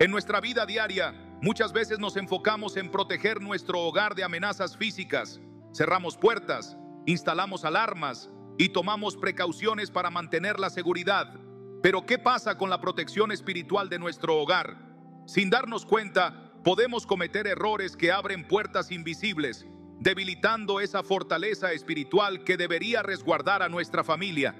En nuestra vida diaria, muchas veces nos enfocamos en proteger nuestro hogar de amenazas físicas. Cerramos puertas, instalamos alarmas y tomamos precauciones para mantener la seguridad. Pero ¿qué pasa con la protección espiritual de nuestro hogar? Sin darnos cuenta, podemos cometer errores que abren puertas invisibles, debilitando esa fortaleza espiritual que debería resguardar a nuestra familia.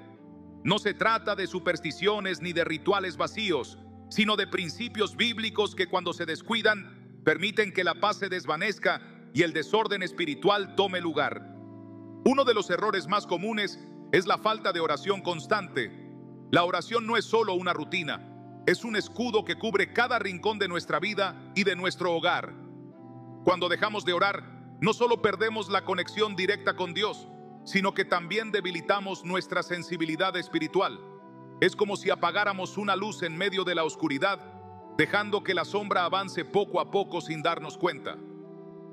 No se trata de supersticiones ni de rituales vacíos, sino de principios bíblicos que cuando se descuidan, permiten que la paz se desvanezca y el desorden espiritual tome lugar. Uno de los errores más comunes es la falta de oración constante. La oración no es solo una rutina, es un escudo que cubre cada rincón de nuestra vida y de nuestro hogar. Cuando dejamos de orar, no solo perdemos la conexión directa con Dios, sino que también debilitamos nuestra sensibilidad espiritual. Es como si apagáramos una luz en medio de la oscuridad, dejando que la sombra avance poco a poco sin darnos cuenta.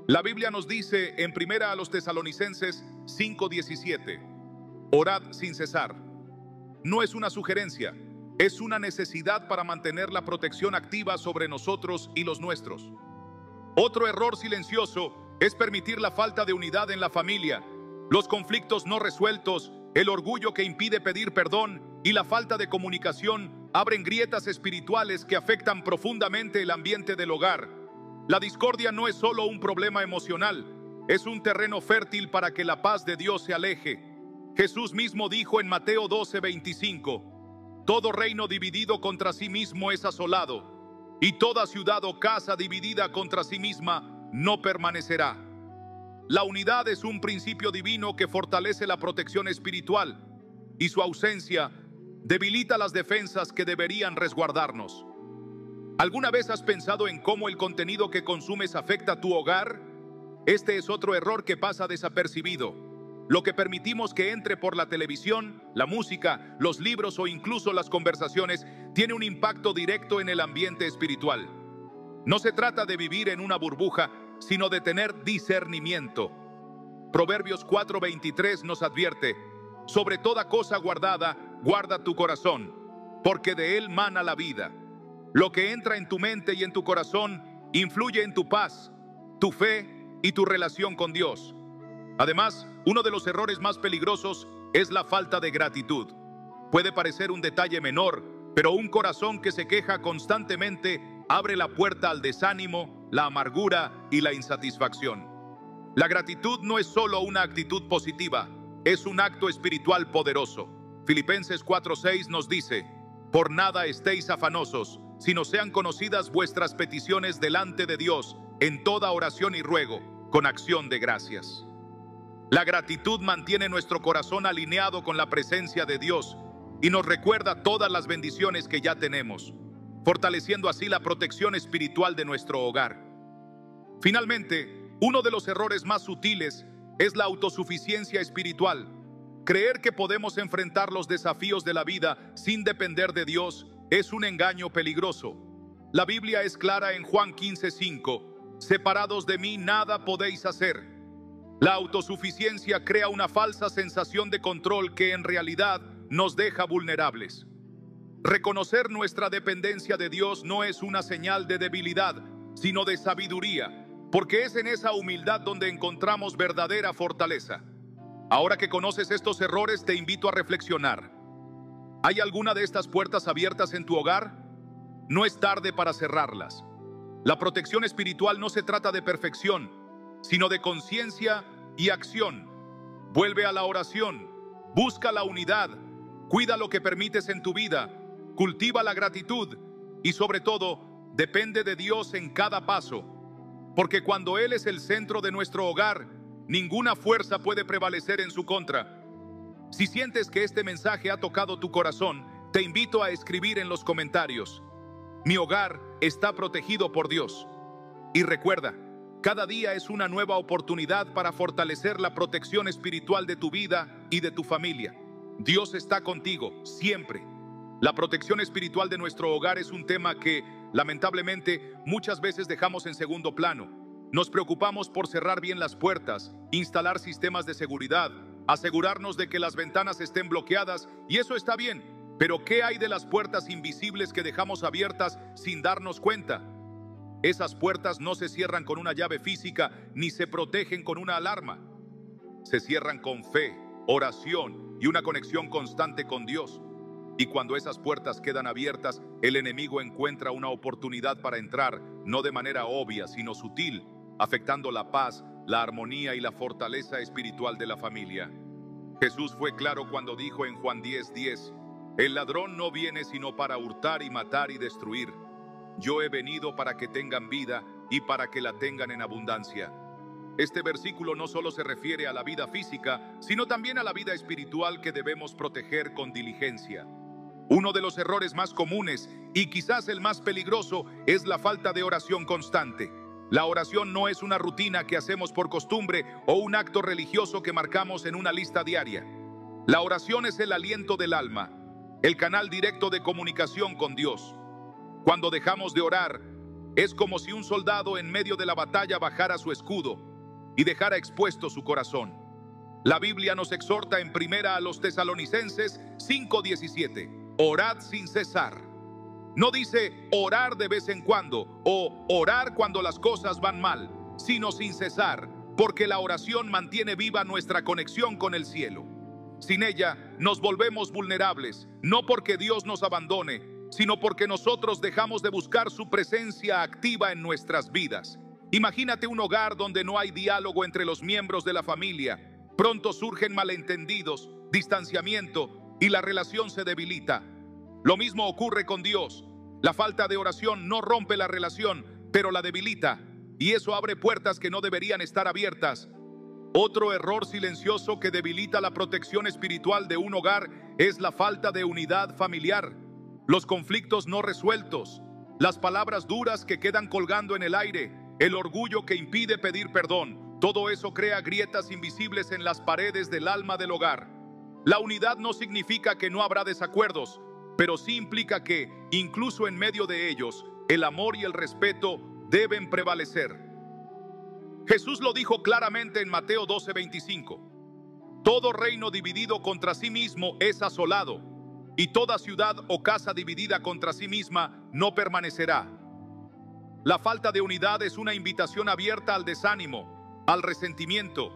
La Biblia nos dice en 1 Tesalonicenses 5:17, orad sin cesar. No es una sugerencia, es una necesidad para mantener la protección activa sobre nosotros y los nuestros. Otro error silencioso es permitir la falta de unidad en la familia, los conflictos no resueltos, el orgullo que impide pedir perdón y la falta de comunicación abren grietas espirituales que afectan profundamente el ambiente del hogar. La discordia no es solo un problema emocional, es un terreno fértil para que la paz de Dios se aleje. Jesús mismo dijo en Mateo 12:25, todo reino dividido contra sí mismo es asolado, y toda ciudad o casa dividida contra sí misma no permanecerá. La unidad es un principio divino que fortalece la protección espiritual, y su ausencia debilita las defensas que deberían resguardarnos. ¿Alguna vez has pensado en cómo el contenido que consumes afecta a tu hogar? Este es otro error que pasa desapercibido. Lo que permitimos que entre por la televisión, la música, los libros o incluso las conversaciones tiene un impacto directo en el ambiente espiritual. No se trata de vivir en una burbuja, sino de tener discernimiento. Proverbios 4:23 nos advierte, sobre toda cosa guardada, guarda tu corazón, porque de él mana la vida. Lo que entra en tu mente y en tu corazón influye en tu paz, tu fe y tu relación con Dios. Además, uno de los errores más peligrosos es la falta de gratitud. Puede parecer un detalle menor, pero un corazón que se queja constantemente abre la puerta al desánimo, la amargura y la insatisfacción. La gratitud no es solo una actitud positiva, es un acto espiritual poderoso. Filipenses 4:6 nos dice, por nada estéis afanosos, sino sean conocidas vuestras peticiones delante de Dios, en toda oración y ruego, con acción de gracias. La gratitud mantiene nuestro corazón alineado con la presencia de Dios y nos recuerda todas las bendiciones que ya tenemos, fortaleciendo así la protección espiritual de nuestro hogar. Finalmente, uno de los errores más sutiles es la autosuficiencia espiritual. Creer que podemos enfrentar los desafíos de la vida sin depender de Dios es un engaño peligroso. La Biblia es clara en Juan 15:5, separados de mí nada podéis hacer. La autosuficiencia crea una falsa sensación de control que en realidad nos deja vulnerables. Reconocer nuestra dependencia de Dios no es una señal de debilidad, sino de sabiduría, porque es en esa humildad donde encontramos verdadera fortaleza. Ahora que conoces estos errores, te invito a reflexionar. ¿Hay alguna de estas puertas abiertas en tu hogar? No es tarde para cerrarlas. La protección espiritual no se trata de perfección, sino de conciencia y acción. Vuelve a la oración, busca la unidad, cuida lo que permites en tu vida, cultiva la gratitud y sobre todo, depende de Dios en cada paso. Porque cuando Él es el centro de nuestro hogar, ninguna fuerza puede prevalecer en su contra. Si sientes que este mensaje ha tocado tu corazón, te invito a escribir en los comentarios: mi hogar está protegido por Dios. Y recuerda, cada día es una nueva oportunidad para fortalecer la protección espiritual de tu vida y de tu familia. Dios está contigo, siempre. La protección espiritual de nuestro hogar es un tema que, lamentablemente, muchas veces dejamos en segundo plano. Nos preocupamos por cerrar bien las puertas, instalar sistemas de seguridad, asegurarnos de que las ventanas estén bloqueadas, y eso está bien. Pero ¿qué hay de las puertas invisibles que dejamos abiertas sin darnos cuenta? Esas puertas no se cierran con una llave física ni se protegen con una alarma. Se cierran con fe, oración y una conexión constante con Dios. Y cuando esas puertas quedan abiertas, el enemigo encuentra una oportunidad para entrar, no de manera obvia, sino sutil, afectando la paz, la armonía y la fortaleza espiritual de la familia. Jesús fue claro cuando dijo en Juan 10:10, el ladrón no viene sino para hurtar y matar y destruir. Yo he venido para que tengan vida y para que la tengan en abundancia. Este versículo no solo se refiere a la vida física, sino también a la vida espiritual que debemos proteger con diligencia. Uno de los errores más comunes y quizás el más peligroso es la falta de oración constante. La oración no es una rutina que hacemos por costumbre o un acto religioso que marcamos en una lista diaria. La oración es el aliento del alma, el canal directo de comunicación con Dios. Cuando dejamos de orar, es como si un soldado en medio de la batalla bajara su escudo y dejara expuesto su corazón. La Biblia nos exhorta en primera a los Tesalonicenses 5:17, orad sin cesar. No dice orar de vez en cuando o orar cuando las cosas van mal, sino sin cesar, porque la oración mantiene viva nuestra conexión con el cielo. Sin ella nos volvemos vulnerables, no porque Dios nos abandone, sino porque nosotros dejamos de buscar su presencia activa en nuestras vidas. Imagínate un hogar donde no hay diálogo entre los miembros de la familia. Pronto surgen malentendidos, distanciamiento y la relación se debilita. Lo mismo ocurre con Dios. La falta de oración no rompe la relación, pero la debilita, y eso abre puertas que no deberían estar abiertas. Otro error silencioso que debilita la protección espiritual de un hogar es la falta de unidad familiar. Los conflictos no resueltos, las palabras duras que quedan colgando en el aire, el orgullo que impide pedir perdón, todo eso crea grietas invisibles en las paredes del alma del hogar. La unidad no significa que no habrá desacuerdos, pero sí implica que, incluso en medio de ellos, el amor y el respeto deben prevalecer. Jesús lo dijo claramente en Mateo 12:25. Todo reino dividido contra sí mismo es asolado, y toda ciudad o casa dividida contra sí misma no permanecerá. La falta de unidad es una invitación abierta al desánimo, al resentimiento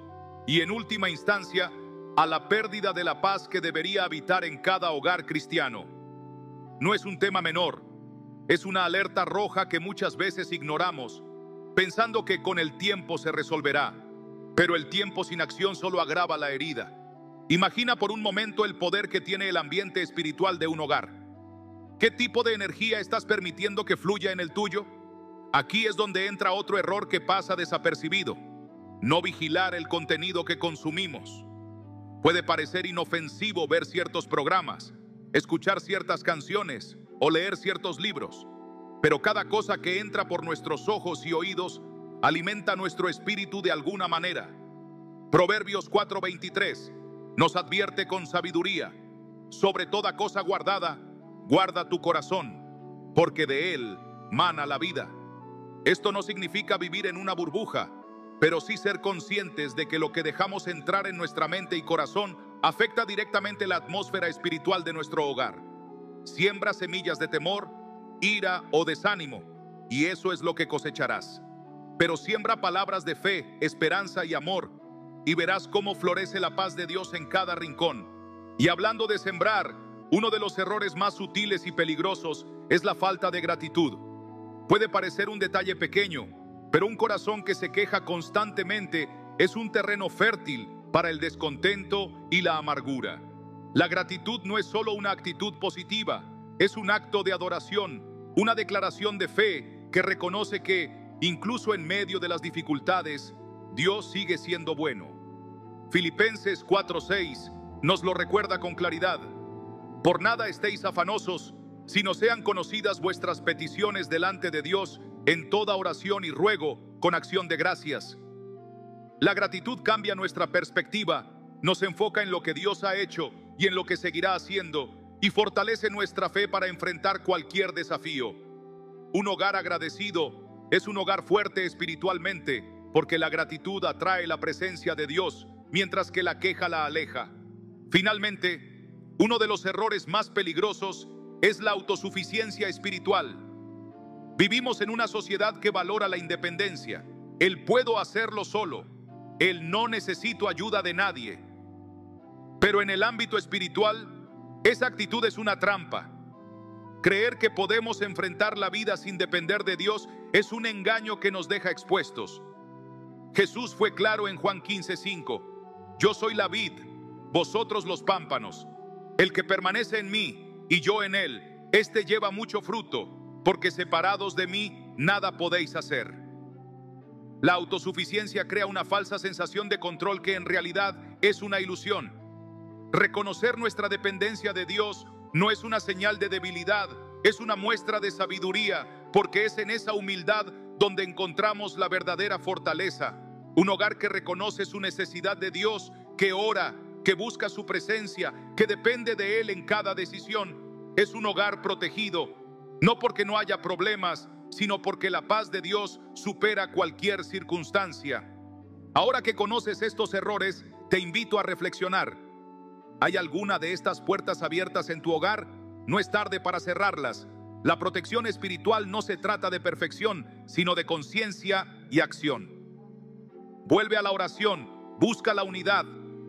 y, en última instancia, a la pérdida de la paz que debería habitar en cada hogar cristiano. No es un tema menor, es una alerta roja que muchas veces ignoramos, pensando que con el tiempo se resolverá. Pero el tiempo sin acción solo agrava la herida. Imagina por un momento el poder que tiene el ambiente espiritual de un hogar. ¿Qué tipo de energía estás permitiendo que fluya en el tuyo? Aquí es donde entra otro error que pasa desapercibido: no vigilar el contenido que consumimos. Puede parecer inofensivo ver ciertos programas, escuchar ciertas canciones o leer ciertos libros, pero cada cosa que entra por nuestros ojos y oídos alimenta nuestro espíritu de alguna manera. Proverbios 4:23 nos advierte con sabiduría: sobre toda cosa guardada, guarda tu corazón, porque de él mana la vida. Esto no significa vivir en una burbuja, pero sí ser conscientes de que lo que dejamos entrar en nuestra mente y corazón afecta directamente la atmósfera espiritual de nuestro hogar. Siembra semillas de temor, ira o desánimo, y eso es lo que cosecharás. Pero siembra palabras de fe, esperanza y amor, y verás cómo florece la paz de Dios en cada rincón. Y hablando de sembrar, uno de los errores más sutiles y peligrosos es la falta de gratitud. Puede parecer un detalle pequeño, pero un corazón que se queja constantemente es un terreno fértil para el descontento y la amargura. La gratitud no es solo una actitud positiva, es un acto de adoración, una declaración de fe que reconoce que, incluso en medio de las dificultades, Dios sigue siendo bueno. Filipenses 4:6 nos lo recuerda con claridad: por nada estéis afanosos, sino sean conocidas vuestras peticiones delante de Dios en toda oración y ruego con acción de gracias. La gratitud cambia nuestra perspectiva, nos enfoca en lo que Dios ha hecho y en lo que seguirá haciendo, y fortalece nuestra fe para enfrentar cualquier desafío. Un hogar agradecido es un hogar fuerte espiritualmente, porque la gratitud atrae la presencia de Dios, mientras que la queja la aleja. Finalmente, Uno de los errores más peligrosos es la autosuficiencia espiritual. Vivimos en una sociedad que valora la independencia, el puedo hacerlo solo, el no necesito ayuda de nadie. Pero en el ámbito espiritual, esa actitud es una trampa. Creer que podemos enfrentar la vida sin depender de Dios es un engaño que nos deja expuestos. Jesús fue claro en Juan 15:5. Yo soy la vid, vosotros los pámpanos. El que permanece en mí y yo en él, éste lleva mucho fruto, porque separados de mí nada podéis hacer. La autosuficiencia crea una falsa sensación de control que en realidad es una ilusión. Reconocer nuestra dependencia de Dios no es una señal de debilidad, es una muestra de sabiduría, porque es en esa humildad donde encontramos la verdadera fortaleza. Un hogar que reconoce su necesidad de Dios, que ora, que busca su presencia, que depende de Él en cada decisión, es un hogar protegido, no porque no haya problemas, sino porque la paz de Dios supera cualquier circunstancia. Ahora que conoces estos errores, te invito a reflexionar. ¿Hay alguna de estas puertas abiertas en tu hogar? No es tarde para cerrarlas. La protección espiritual no se trata de perfección, sino de conciencia y acción. Vuelve a la oración, busca la unidad,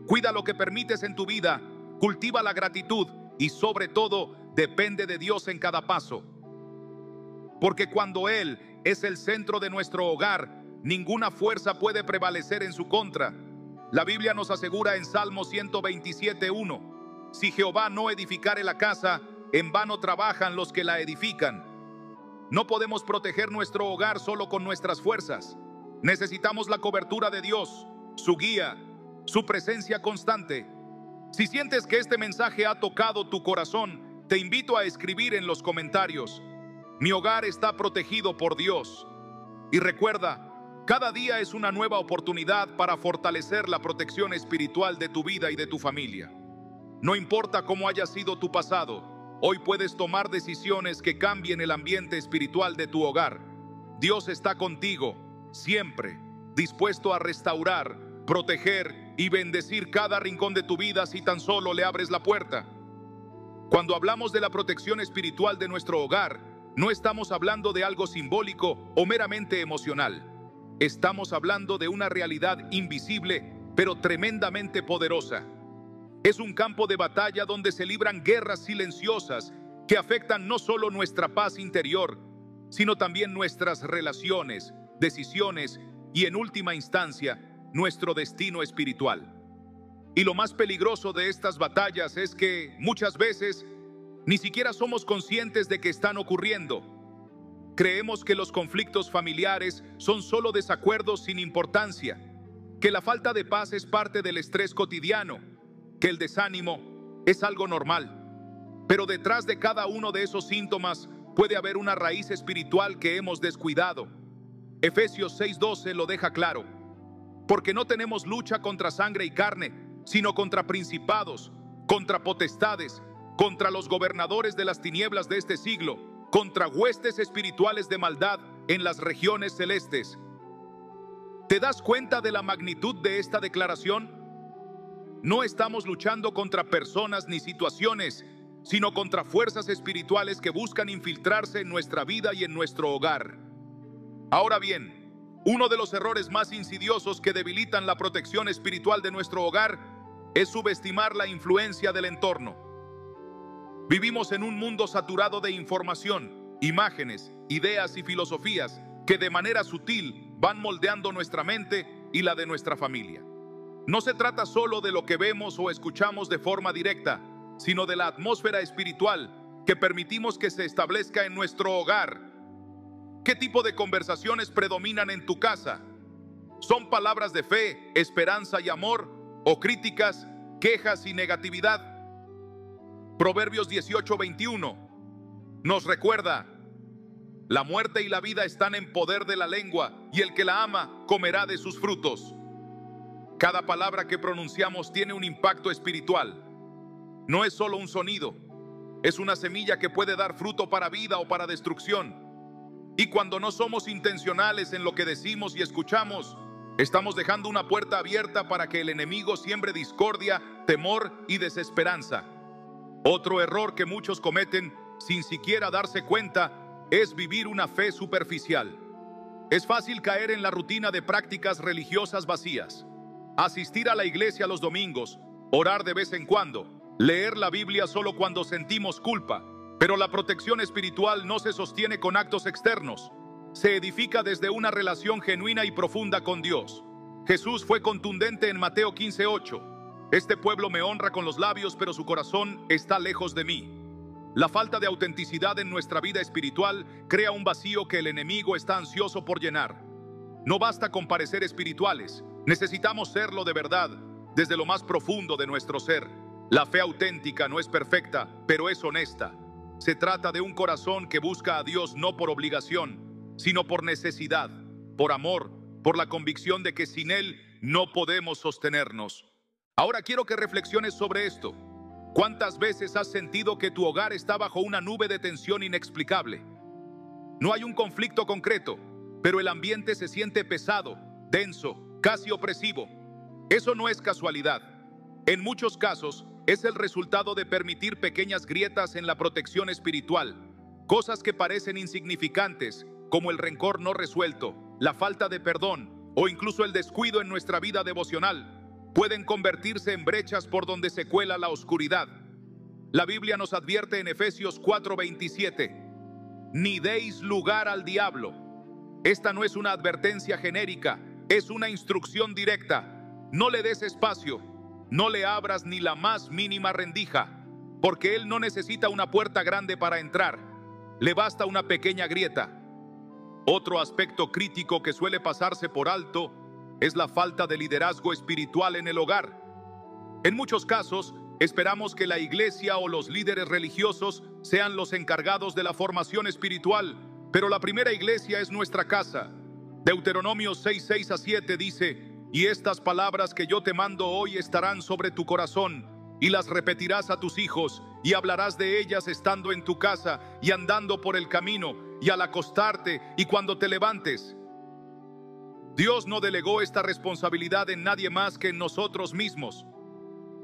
cuida lo que permites en tu vida, cultiva la gratitud y sobre todo, depende de Dios en cada paso. Porque cuando Él es el centro de nuestro hogar, ninguna fuerza puede prevalecer en su contra. La Biblia nos asegura en Salmo 127:1: si Jehová no edificare la casa, en vano trabajan los que la edifican. No podemos proteger nuestro hogar solo con nuestras fuerzas. Necesitamos la cobertura de Dios, su guía, su presencia constante. Si sientes que este mensaje ha tocado tu corazón, te invito a escribir en los comentarios: mi hogar está protegido por Dios. Y recuerda, cada día es una nueva oportunidad para fortalecer la protección espiritual de tu vida y de tu familia. No importa cómo haya sido tu pasado, hoy puedes tomar decisiones que cambien el ambiente espiritual de tu hogar. Dios está contigo, siempre, dispuesto a restaurar, proteger y bendecir cada rincón de tu vida si tan solo le abres la puerta. Cuando hablamos de la protección espiritual de nuestro hogar, no estamos hablando de algo simbólico o meramente emocional. Estamos hablando de una realidad invisible, pero tremendamente poderosa. Es un campo de batalla donde se libran guerras silenciosas que afectan no solo nuestra paz interior, sino también nuestras relaciones, decisiones y, en última instancia, nuestro destino espiritual. Y lo más peligroso de estas batallas es que muchas veces ni siquiera somos conscientes de que están ocurriendo. Creemos que los conflictos familiares son solo desacuerdos sin importancia, que la falta de paz es parte del estrés cotidiano, que el desánimo es algo normal. Pero detrás de cada uno de esos síntomas puede haber una raíz espiritual que hemos descuidado. Efesios 6:12 lo deja claro: porque no tenemos lucha contra sangre y carne, sino contra principados, contra potestades, contra los gobernadores de las tinieblas de este siglo, contra huestes espirituales de maldad en las regiones celestes. ¿Te das cuenta de la magnitud de esta declaración? No estamos luchando contra personas ni situaciones, sino contra fuerzas espirituales que buscan infiltrarse en nuestra vida y en nuestro hogar. Ahora bien, uno de los errores más insidiosos que debilitan la protección espiritual de nuestro hogar es subestimar la influencia del entorno. Vivimos en un mundo saturado de información, imágenes, ideas y filosofías que de manera sutil van moldeando nuestra mente y la de nuestra familia. No se trata solo de lo que vemos o escuchamos de forma directa, sino de la atmósfera espiritual que permitimos que se establezca en nuestro hogar. ¿Qué tipo de conversaciones predominan en tu casa? ¿Son palabras de fe, esperanza y amor, o críticas, quejas y negatividad? Proverbios 18:21 nos recuerda: la muerte y la vida están en poder de la lengua, y el que la ama comerá de sus frutos. Cada palabra que pronunciamos tiene un impacto espiritual. No es solo un sonido, es una semilla que puede dar fruto para vida o para destrucción. Y cuando no somos intencionales en lo que decimos y escuchamos, estamos dejando una puerta abierta para que el enemigo siembre discordia, temor y desesperanza. Otro error que muchos cometen sin siquiera darse cuenta es vivir una fe superficial. Es fácil caer en la rutina de prácticas religiosas vacías. Asistir a la iglesia los domingos, orar de vez en cuando, leer la Biblia solo cuando sentimos culpa. Pero la protección espiritual no se sostiene con actos externos. Se edifica desde una relación genuina y profunda con Dios. Jesús fue contundente en Mateo 15:8. Este pueblo me honra con los labios, pero su corazón está lejos de mí. La falta de autenticidad en nuestra vida espiritual crea un vacío que el enemigo está ansioso por llenar. No basta con parecer espirituales, necesitamos serlo de verdad, desde lo más profundo de nuestro ser. La fe auténtica no es perfecta, pero es honesta. Se trata de un corazón que busca a Dios no por obligación, sino por necesidad, por amor, por la convicción de que sin Él no podemos sostenernos. Ahora quiero que reflexiones sobre esto. ¿Cuántas veces has sentido que tu hogar está bajo una nube de tensión inexplicable? No hay un conflicto concreto, pero el ambiente se siente pesado, denso, casi opresivo. Eso no es casualidad. En muchos casos, es el resultado de permitir pequeñas grietas en la protección espiritual, cosas que parecen insignificantes, como el rencor no resuelto, la falta de perdón o incluso el descuido en nuestra vida devocional. Pueden convertirse en brechas por donde se cuela la oscuridad. La Biblia nos advierte en Efesios 4:27, ni deis lugar al diablo. Esta no es una advertencia genérica, es una instrucción directa. No le des espacio, no le abras ni la más mínima rendija, porque él no necesita una puerta grande para entrar, le basta una pequeña grieta. Otro aspecto crítico que suele pasarse por alto es la falta de liderazgo espiritual en el hogar. En muchos casos, esperamos que la iglesia o los líderes religiosos sean los encargados de la formación espiritual, pero la primera iglesia es nuestra casa. Deuteronomio 6:6-7 dice: y estas palabras que yo te mando hoy estarán sobre tu corazón, y las repetirás a tus hijos, y hablarás de ellas estando en tu casa, y andando por el camino, y al acostarte, y cuando te levantes. Dios no delegó esta responsabilidad en nadie más que en nosotros mismos.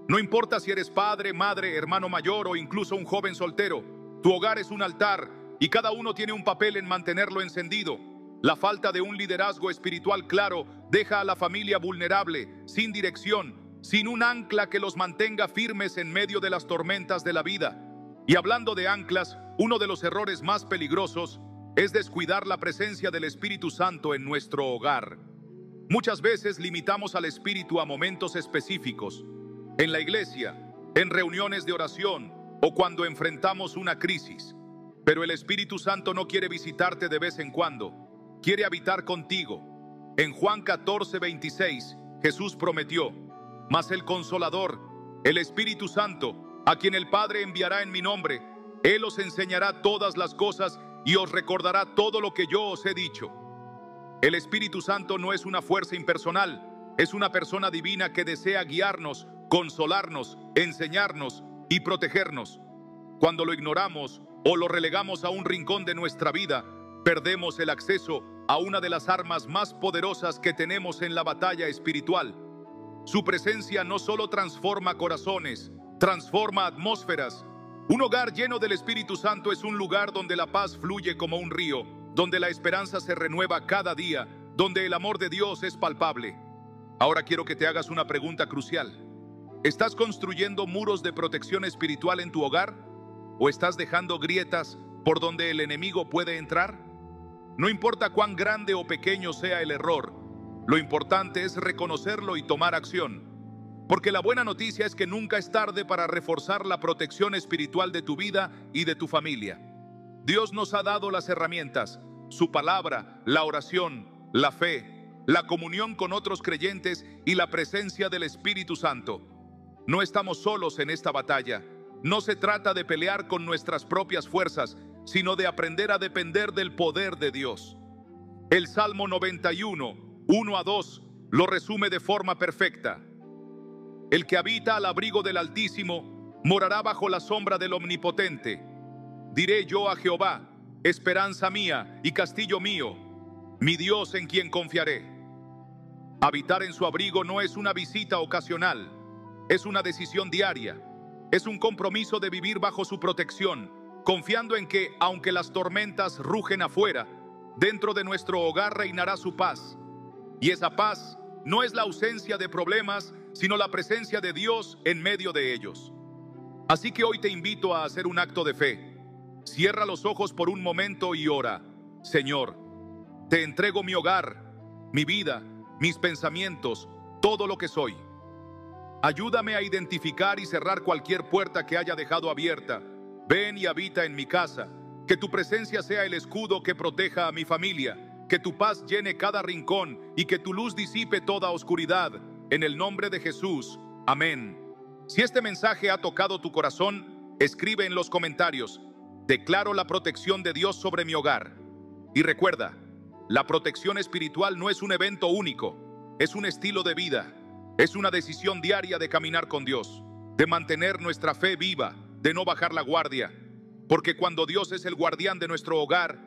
No importa si eres padre, madre, hermano mayor o incluso un joven soltero, tu hogar es un altar y cada uno tiene un papel en mantenerlo encendido. La falta de un liderazgo espiritual claro deja a la familia vulnerable, sin dirección, sin un ancla que los mantenga firmes en medio de las tormentas de la vida. Y hablando de anclas, uno de los errores más peligrosos es descuidar la presencia del Espíritu Santo en nuestro hogar. Muchas veces limitamos al Espíritu a momentos específicos, en la iglesia, en reuniones de oración o cuando enfrentamos una crisis. Pero el Espíritu Santo no quiere visitarte de vez en cuando, quiere habitar contigo. En Juan 14:26, Jesús prometió: mas el Consolador, el Espíritu Santo, a quien el Padre enviará en mi nombre, Él os enseñará todas las cosas y os recordará todo lo que yo os he dicho. El Espíritu Santo no es una fuerza impersonal, es una persona divina que desea guiarnos, consolarnos, enseñarnos y protegernos. Cuando lo ignoramos o lo relegamos a un rincón de nuestra vida, perdemos el acceso a una de las armas más poderosas que tenemos en la batalla espiritual. Su presencia no solo transforma corazones, transforma atmósferas. Un hogar lleno del Espíritu Santo es un lugar donde la paz fluye como un río, donde la esperanza se renueva cada día, donde el amor de Dios es palpable. Ahora quiero que te hagas una pregunta crucial. ¿Estás construyendo muros de protección espiritual en tu hogar? ¿O estás dejando grietas por donde el enemigo puede entrar? No importa cuán grande o pequeño sea el error, lo importante es reconocerlo y tomar acción. Porque la buena noticia es que nunca es tarde para reforzar la protección espiritual de tu vida y de tu familia. Dios nos ha dado las herramientas, su palabra, la oración, la fe, la comunión con otros creyentes y la presencia del Espíritu Santo. No estamos solos en esta batalla. No se trata de pelear con nuestras propias fuerzas, sino de aprender a depender del poder de Dios. El Salmo 91, 1-2, lo resume de forma perfecta. El que habita al abrigo del Altísimo morará bajo la sombra del Omnipotente. Diré yo a Jehová, esperanza mía y castillo mío, mi Dios en quien confiaré. Habitar en su abrigo no es una visita ocasional, es una decisión diaria. Es un compromiso de vivir bajo su protección, confiando en que, aunque las tormentas rugen afuera, dentro de nuestro hogar reinará su paz. Y esa paz no es la ausencia de problemas, sino la presencia de Dios en medio de ellos. Así que hoy te invito a hacer un acto de fe. Cierra los ojos por un momento y ora. Señor, te entrego mi hogar, mi vida, mis pensamientos, todo lo que soy. Ayúdame a identificar y cerrar cualquier puerta que haya dejado abierta. Ven y habita en mi casa. Que tu presencia sea el escudo que proteja a mi familia. Que tu paz llene cada rincón y que tu luz disipe toda oscuridad. En el nombre de Jesús. Amén. Si este mensaje ha tocado tu corazón, escribe en los comentarios: declaro la protección de Dios sobre mi hogar. Y recuerda, la protección espiritual no es un evento único, es un estilo de vida. Es una decisión diaria de caminar con Dios, de mantener nuestra fe viva, de no bajar la guardia. Porque cuando Dios es el guardián de nuestro hogar,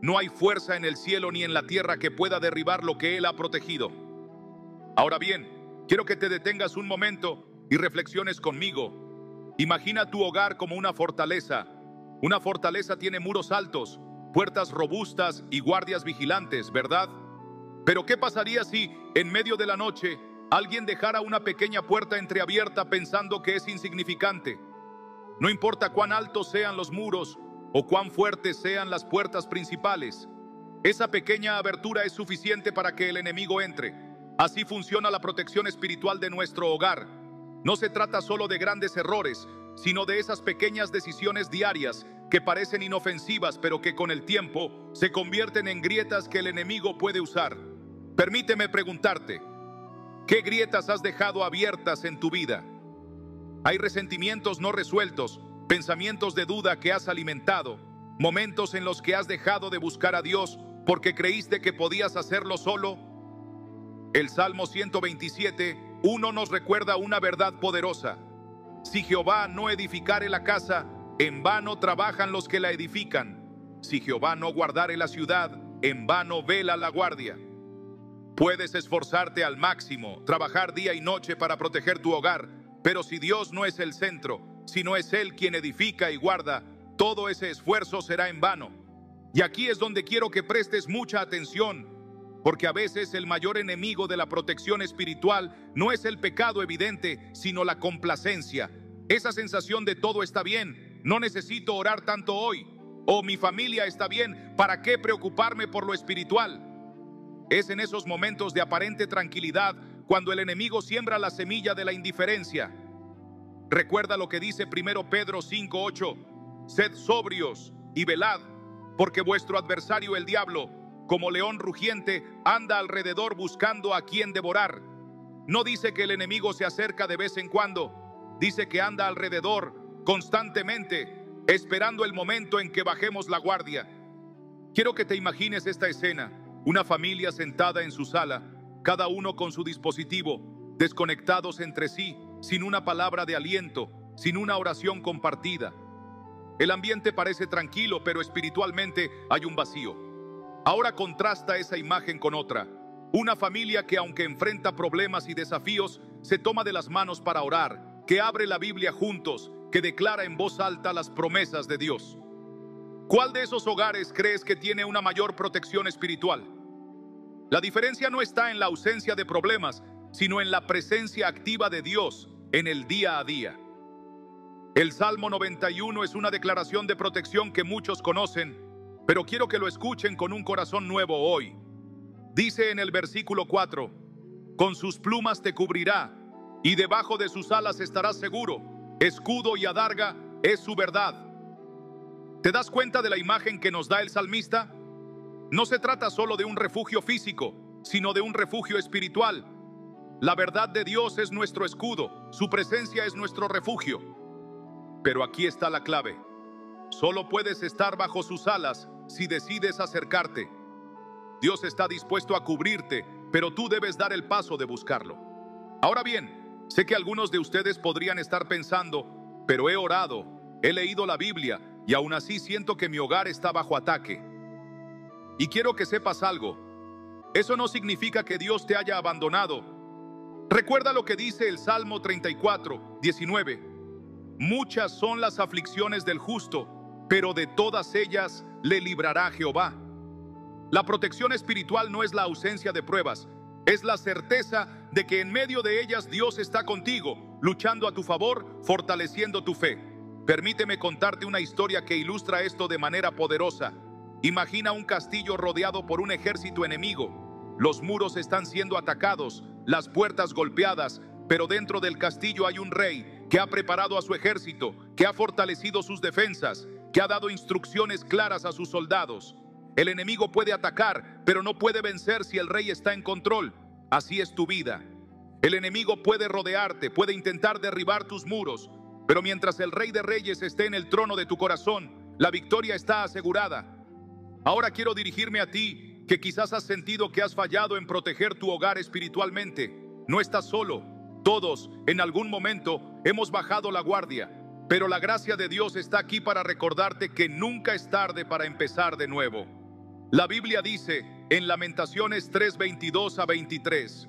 no hay fuerza en el cielo ni en la tierra que pueda derribar lo que Él ha protegido. Ahora bien, quiero que te detengas un momento y reflexiones conmigo. Imagina tu hogar como una fortaleza. Una fortaleza tiene muros altos, puertas robustas y guardias vigilantes, ¿verdad? Pero ¿qué pasaría si, en medio de la noche, alguien dejara una pequeña puerta entreabierta pensando que es insignificante? No importa cuán altos sean los muros o cuán fuertes sean las puertas principales, esa pequeña abertura es suficiente para que el enemigo entre. Así funciona la protección espiritual de nuestro hogar. No se trata solo de grandes errores, sino de esas pequeñas decisiones diarias que parecen inofensivas, pero que con el tiempo se convierten en grietas que el enemigo puede usar. Permíteme preguntarte: ¿qué grietas has dejado abiertas en tu vida? Hay resentimientos no resueltos, pensamientos de duda que has alimentado, momentos en los que has dejado de buscar a Dios porque creíste que podías hacerlo solo. El Salmo 127:1 nos recuerda una verdad poderosa: si Jehová no edificare la casa, en vano trabajan los que la edifican. Si Jehová no guardare la ciudad, en vano vela la guardia. Puedes esforzarte al máximo, trabajar día y noche para proteger tu hogar, pero si Dios no es el centro, si no es Él quien edifica y guarda, todo ese esfuerzo será en vano. Y aquí es donde quiero que prestes mucha atención, porque a veces el mayor enemigo de la protección espiritual no es el pecado evidente, sino la complacencia. Esa sensación de todo está bien, no necesito orar tanto hoy, o mi familia está bien, ¿para qué preocuparme por lo espiritual? Es en esos momentos de aparente tranquilidad cuando el enemigo siembra la semilla de la indiferencia. Recuerda lo que dice 1 Pedro 5:8: sed sobrios y velad, porque vuestro adversario el diablo, como león rugiente, anda alrededor buscando a quien devorar. No dice que el enemigo se acerca de vez en cuando, dice que anda alrededor constantemente, esperando el momento en que bajemos la guardia. Quiero que te imagines esta escena: una familia sentada en su sala, cada uno con su dispositivo, desconectados entre sí, sin una palabra de aliento, sin una oración compartida. El ambiente parece tranquilo, pero espiritualmente hay un vacío. Ahora contrasta esa imagen con otra: una familia que, aunque enfrenta problemas y desafíos, se toma de las manos para orar, que abre la Biblia juntos, que declara en voz alta las promesas de Dios. ¿Cuál de esos hogares crees que tiene una mayor protección espiritual? La diferencia no está en la ausencia de problemas, sino en la presencia activa de Dios en el día a día. El Salmo 91 es una declaración de protección que muchos conocen, pero quiero que lo escuchen con un corazón nuevo hoy. Dice en el versículo 4: con sus plumas te cubrirá, y debajo de sus alas estarás seguro. Escudo y adarga es su verdad. ¿Te das cuenta de la imagen que nos da el salmista? No se trata solo de un refugio físico, sino de un refugio espiritual. La verdad de Dios es nuestro escudo, su presencia es nuestro refugio. Pero aquí está la clave: solo puedes estar bajo sus alas si decides acercarte. Dios está dispuesto a cubrirte, pero tú debes dar el paso de buscarlo. Ahora bien, sé que algunos de ustedes podrían estar pensando: pero he orado, he leído la Biblia, y aún así siento que mi hogar está bajo ataque. Y quiero que sepas algo: eso no significa que Dios te haya abandonado. Recuerda lo que dice el Salmo 34:19: muchas son las aflicciones del justo, pero de todas ellas le librará Jehová. La protección espiritual no es la ausencia de pruebas, es la certeza de que en medio de ellas Dios está contigo, luchando a tu favor, fortaleciendo tu fe. Permíteme contarte una historia que ilustra esto de manera poderosa. Imagina un castillo rodeado por un ejército enemigo. Los muros están siendo atacados, las puertas golpeadas, pero dentro del castillo hay un rey que ha preparado a su ejército, que ha fortalecido sus defensas, que ha dado instrucciones claras a sus soldados. El enemigo puede atacar, pero no puede vencer si el rey está en control. Así es tu vida. El enemigo puede rodearte, puede intentar derribar tus muros, pero mientras el Rey de Reyes esté en el trono de tu corazón, la victoria está asegurada. Ahora quiero dirigirme a ti, que quizás has sentido que has fallado en proteger tu hogar espiritualmente. No estás solo. Todos, en algún momento, hemos bajado la guardia, pero la gracia de Dios está aquí para recordarte que nunca es tarde para empezar de nuevo. La Biblia dice en Lamentaciones 3:22-23,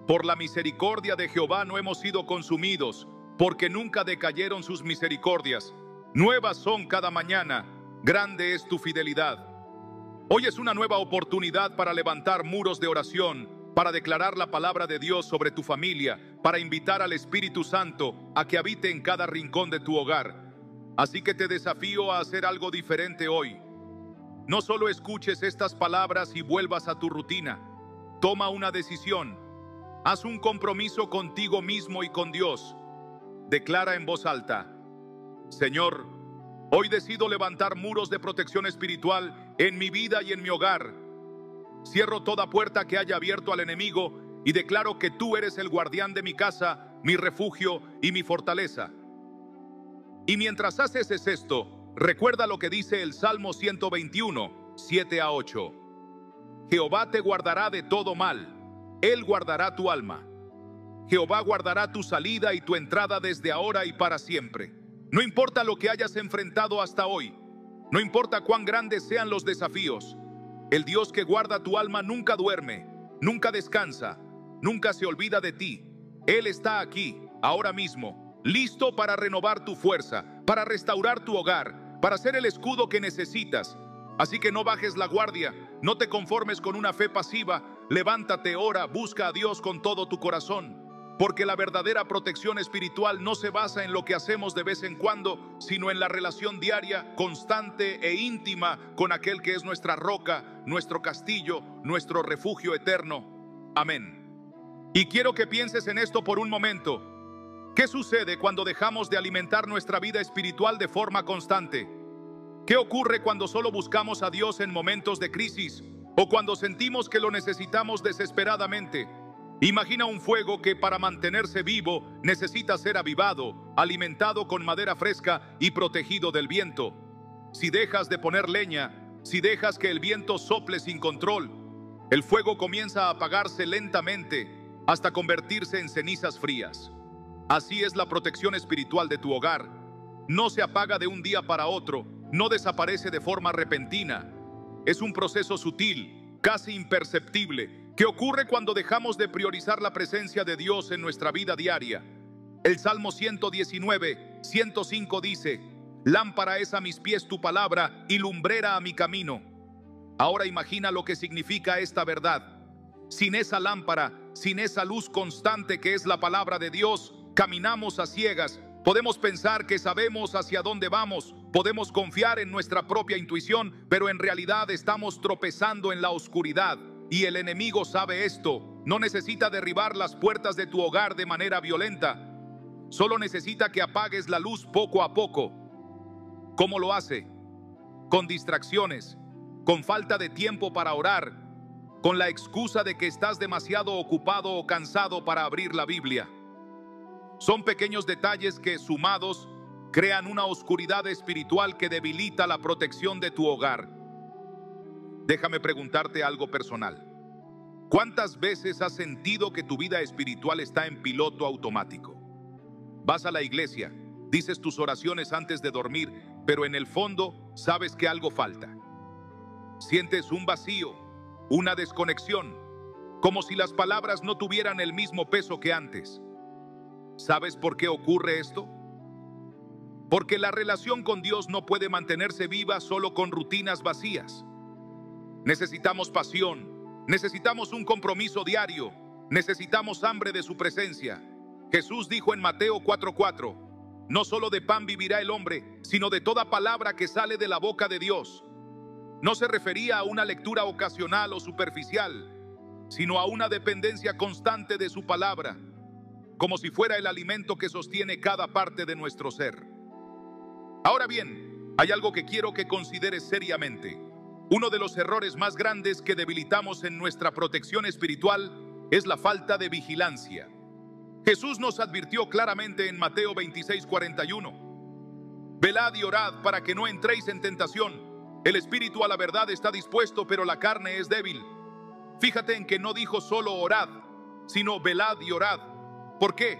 por la misericordia de Jehová no hemos sido consumidos, porque nunca decayeron sus misericordias. Nuevas son cada mañana, grande es tu fidelidad. Hoy es una nueva oportunidad para levantar muros de oración, para declarar la palabra de Dios sobre tu familia, para invitar al Espíritu Santo a que habite en cada rincón de tu hogar. Así que te desafío a hacer algo diferente hoy. No solo escuches estas palabras y vuelvas a tu rutina. Toma una decisión. Haz un compromiso contigo mismo y con Dios. Declara en voz alta: Señor, hoy decido levantar muros de protección espiritual en mi vida y en mi hogar. Cierro toda puerta que haya abierto al enemigo y declaro que tú eres el guardián de mi casa, mi refugio y mi fortaleza. Y mientras haces esto, recuerda lo que dice el Salmo 121, 7-8. Jehová te guardará de todo mal, Él guardará tu alma. Jehová guardará tu salida y tu entrada desde ahora y para siempre. No importa lo que hayas enfrentado hasta hoy, no importa cuán grandes sean los desafíos, el Dios que guarda tu alma nunca duerme, nunca descansa, nunca se olvida de ti. Él está aquí, ahora mismo, listo para renovar tu fuerza, para restaurar tu hogar, para ser el escudo que necesitas. Así que no bajes la guardia, no te conformes con una fe pasiva, levántate, ora, busca a Dios con todo tu corazón. Porque la verdadera protección espiritual no se basa en lo que hacemos de vez en cuando, sino en la relación diaria, constante e íntima con aquel que es nuestra roca, nuestro castillo, nuestro refugio eterno. Amén. Y quiero que pienses en esto por un momento. ¿Qué sucede cuando dejamos de alimentar nuestra vida espiritual de forma constante? ¿Qué ocurre cuando solo buscamos a Dios en momentos de crisis o cuando sentimos que lo necesitamos desesperadamente? Imagina un fuego que para mantenerse vivo necesita ser avivado, alimentado con madera fresca y protegido del viento. Si dejas de poner leña, si dejas que el viento sople sin control, el fuego comienza a apagarse lentamente hasta convertirse en cenizas frías. Así es la protección espiritual de tu hogar. No se apaga de un día para otro, no desaparece de forma repentina. Es un proceso sutil, casi imperceptible, que ocurre cuando dejamos de priorizar la presencia de Dios en nuestra vida diaria. El Salmo 119, 105 dice: lámpara es a mis pies tu palabra y lumbrera a mi camino. Ahora imagina lo que significa esta verdad. Sin esa lámpara, sin esa luz constante que es la palabra de Dios, caminamos a ciegas. Podemos pensar que sabemos hacia dónde vamos, podemos confiar en nuestra propia intuición, pero en realidad estamos tropezando en la oscuridad. Y el enemigo sabe esto. No necesita derribar las puertas de tu hogar de manera violenta. Solo necesita que apagues la luz poco a poco. ¿Cómo lo hace? Con distracciones, con falta de tiempo para orar, con la excusa de que estás demasiado ocupado o cansado para abrir la Biblia. Son pequeños detalles que, sumados, crean una oscuridad espiritual que debilita la protección de tu hogar. Déjame preguntarte algo personal. ¿Cuántas veces has sentido que tu vida espiritual está en piloto automático? Vas a la iglesia, dices tus oraciones antes de dormir, pero en el fondo sabes que algo falta. Sientes un vacío, una desconexión, como si las palabras no tuvieran el mismo peso que antes. ¿Sabes por qué ocurre esto? Porque la relación con Dios no puede mantenerse viva solo con rutinas vacías. Necesitamos pasión, necesitamos un compromiso diario, necesitamos hambre de su presencia. Jesús dijo en Mateo 4:4, no solo de pan vivirá el hombre, sino de toda palabra que sale de la boca de Dios. No se refería a una lectura ocasional o superficial, sino a una dependencia constante de su palabra, como si fuera el alimento que sostiene cada parte de nuestro ser. Ahora bien, hay algo que quiero que consideres seriamente. Uno de los errores más grandes que debilitamos en nuestra protección espiritual es la falta de vigilancia. Jesús nos advirtió claramente en Mateo 26:41. Velad y orad para que no entréis en tentación. El espíritu a la verdad está dispuesto, pero la carne es débil. Fíjate en que no dijo solo orad, sino velad y orad. ¿Por qué?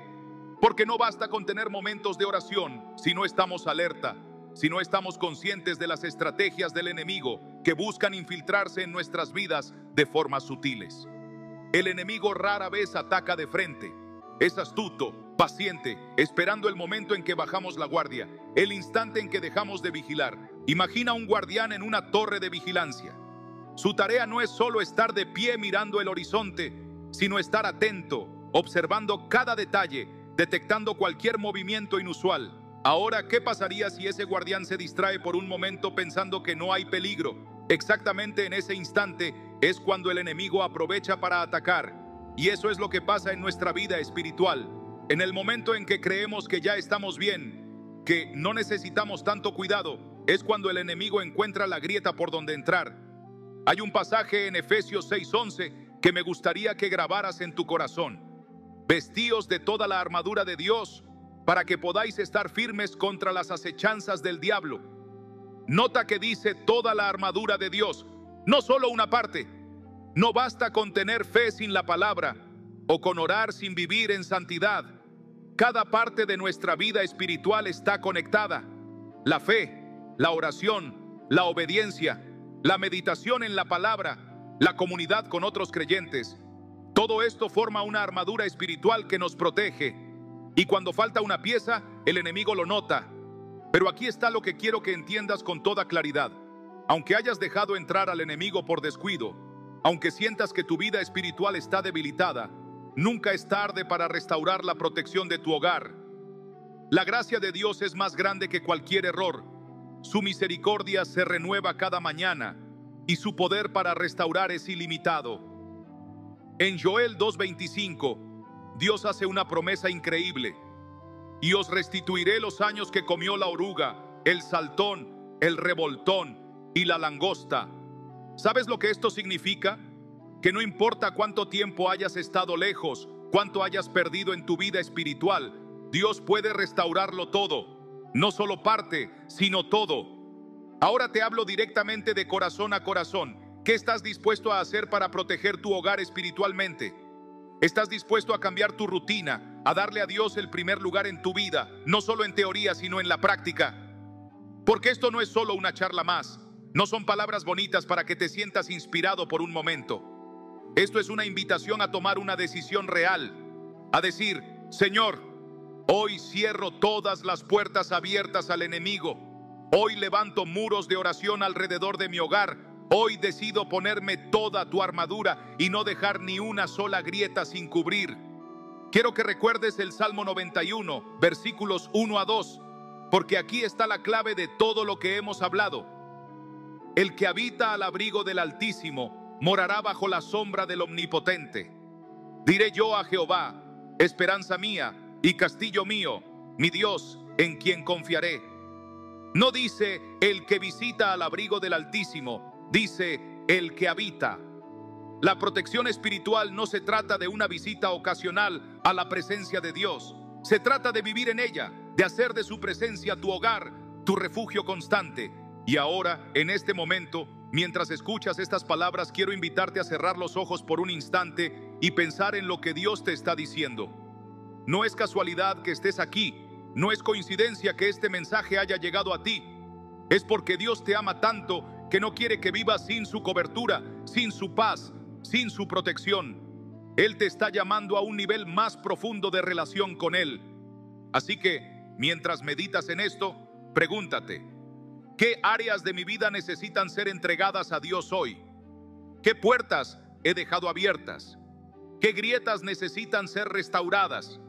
Porque no basta con tener momentos de oración si no estamos alerta, si no estamos conscientes de las estrategias del enemigo que buscan infiltrarse en nuestras vidas de formas sutiles. El enemigo rara vez ataca de frente. Es astuto, paciente, esperando el momento en que bajamos la guardia, el instante en que dejamos de vigilar. Imagina un guardián en una torre de vigilancia. Su tarea no es solo estar de pie mirando el horizonte, sino estar atento, observando cada detalle, detectando cualquier movimiento inusual. Ahora, ¿qué pasaría si ese guardián se distrae por un momento pensando que no hay peligro? Exactamente en ese instante es cuando el enemigo aprovecha para atacar. Y eso es lo que pasa en nuestra vida espiritual. En el momento en que creemos que ya estamos bien, que no necesitamos tanto cuidado, es cuando el enemigo encuentra la grieta por donde entrar. Hay un pasaje en Efesios 6:11 que me gustaría que grabaras en tu corazón. Vestíos de toda la armadura de Dios para que podáis estar firmes contra las acechanzas del diablo. Nota que dice toda la armadura de Dios, no solo una parte. No basta con tener fe sin la palabra o con orar sin vivir en santidad. Cada parte de nuestra vida espiritual está conectada. La fe, la oración, la obediencia, la meditación en la palabra, la comunidad con otros creyentes. Todo esto forma una armadura espiritual que nos protege. Y cuando falta una pieza, el enemigo lo nota. Pero aquí está lo que quiero que entiendas con toda claridad. Aunque hayas dejado entrar al enemigo por descuido, aunque sientas que tu vida espiritual está debilitada, nunca es tarde para restaurar la protección de tu hogar. La gracia de Dios es más grande que cualquier error. Su misericordia se renueva cada mañana y su poder para restaurar es ilimitado. En Joel 2:25, Dios hace una promesa increíble. Y os restituiré los años que comió la oruga, el saltón, el revoltón y la langosta. ¿Sabes lo que esto significa? Que no importa cuánto tiempo hayas estado lejos, cuánto hayas perdido en tu vida espiritual, Dios puede restaurarlo todo. No solo parte, sino todo. Ahora te hablo directamente de corazón a corazón. ¿Qué estás dispuesto a hacer para proteger tu hogar espiritualmente? ¿Estás dispuesto a cambiar tu rutina, a darle a Dios el primer lugar en tu vida, no solo en teoría, sino en la práctica? Porque esto no es solo una charla más. No son palabras bonitas para que te sientas inspirado por un momento. Esto es una invitación a tomar una decisión real, a decir, Señor, hoy cierro todas las puertas abiertas al enemigo. Hoy levanto muros de oración alrededor de mi hogar. Hoy decido ponerme toda tu armadura y no dejar ni una sola grieta sin cubrir. Quiero que recuerdes el Salmo 91, versículos 1 a 2, porque aquí está la clave de todo lo que hemos hablado. El que habita al abrigo del Altísimo morará bajo la sombra del Omnipotente. Diré yo a Jehová, esperanza mía y castillo mío, mi Dios, en quien confiaré. No dice el que visita al abrigo del Altísimo, dice el que habita. La protección espiritual no se trata de una visita ocasional a la presencia de Dios. Se trata de vivir en ella, de hacer de su presencia tu hogar, tu refugio constante. Y ahora, en este momento, mientras escuchas estas palabras, quiero invitarte a cerrar los ojos por un instante y pensar en lo que Dios te está diciendo. No es casualidad que estés aquí, no es coincidencia que este mensaje haya llegado a ti. Es porque Dios te ama tanto que no quiere que vivas sin su cobertura, sin su paz, sin su protección. Él te está llamando a un nivel más profundo de relación con Él. Así que, mientras meditas en esto, Pregúntate, ¿qué áreas de mi vida necesitan ser entregadas a Dios hoy? ¿Qué puertas he dejado abiertas? ¿Qué grietas necesitan ser restauradas?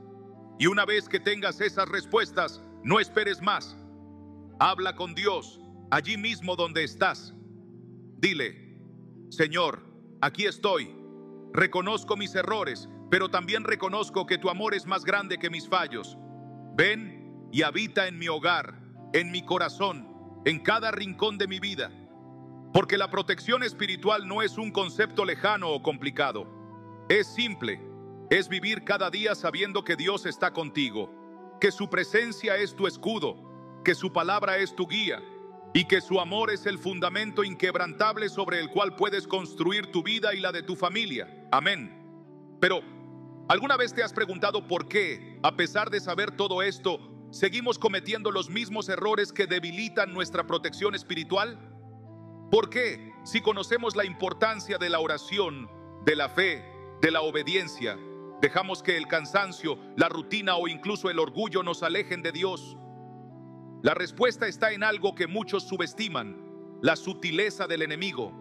Y una vez que tengas esas respuestas, no esperes más. Habla con Dios allí mismo donde estás. Dile: Señor, aquí estoy. Reconozco mis errores, pero también reconozco que tu amor es más grande que mis fallos. Ven y habita en mi hogar, en mi corazón, en cada rincón de mi vida. Porque la protección espiritual no es un concepto lejano o complicado. Es simple. Es vivir cada día sabiendo que Dios está contigo, que su presencia es tu escudo, que su palabra es tu guía y que su amor es el fundamento inquebrantable sobre el cual puedes construir tu vida y la de tu familia. Amén. Pero, ¿alguna vez te has preguntado por qué, a pesar de saber todo esto, seguimos cometiendo los mismos errores que debilitan nuestra protección espiritual? ¿Por qué, si conocemos la importancia de la oración, de la fe, de la obediencia, dejamos que el cansancio, la rutina o incluso el orgullo nos alejen de Dios? La respuesta está en algo que muchos subestiman: la sutileza del enemigo.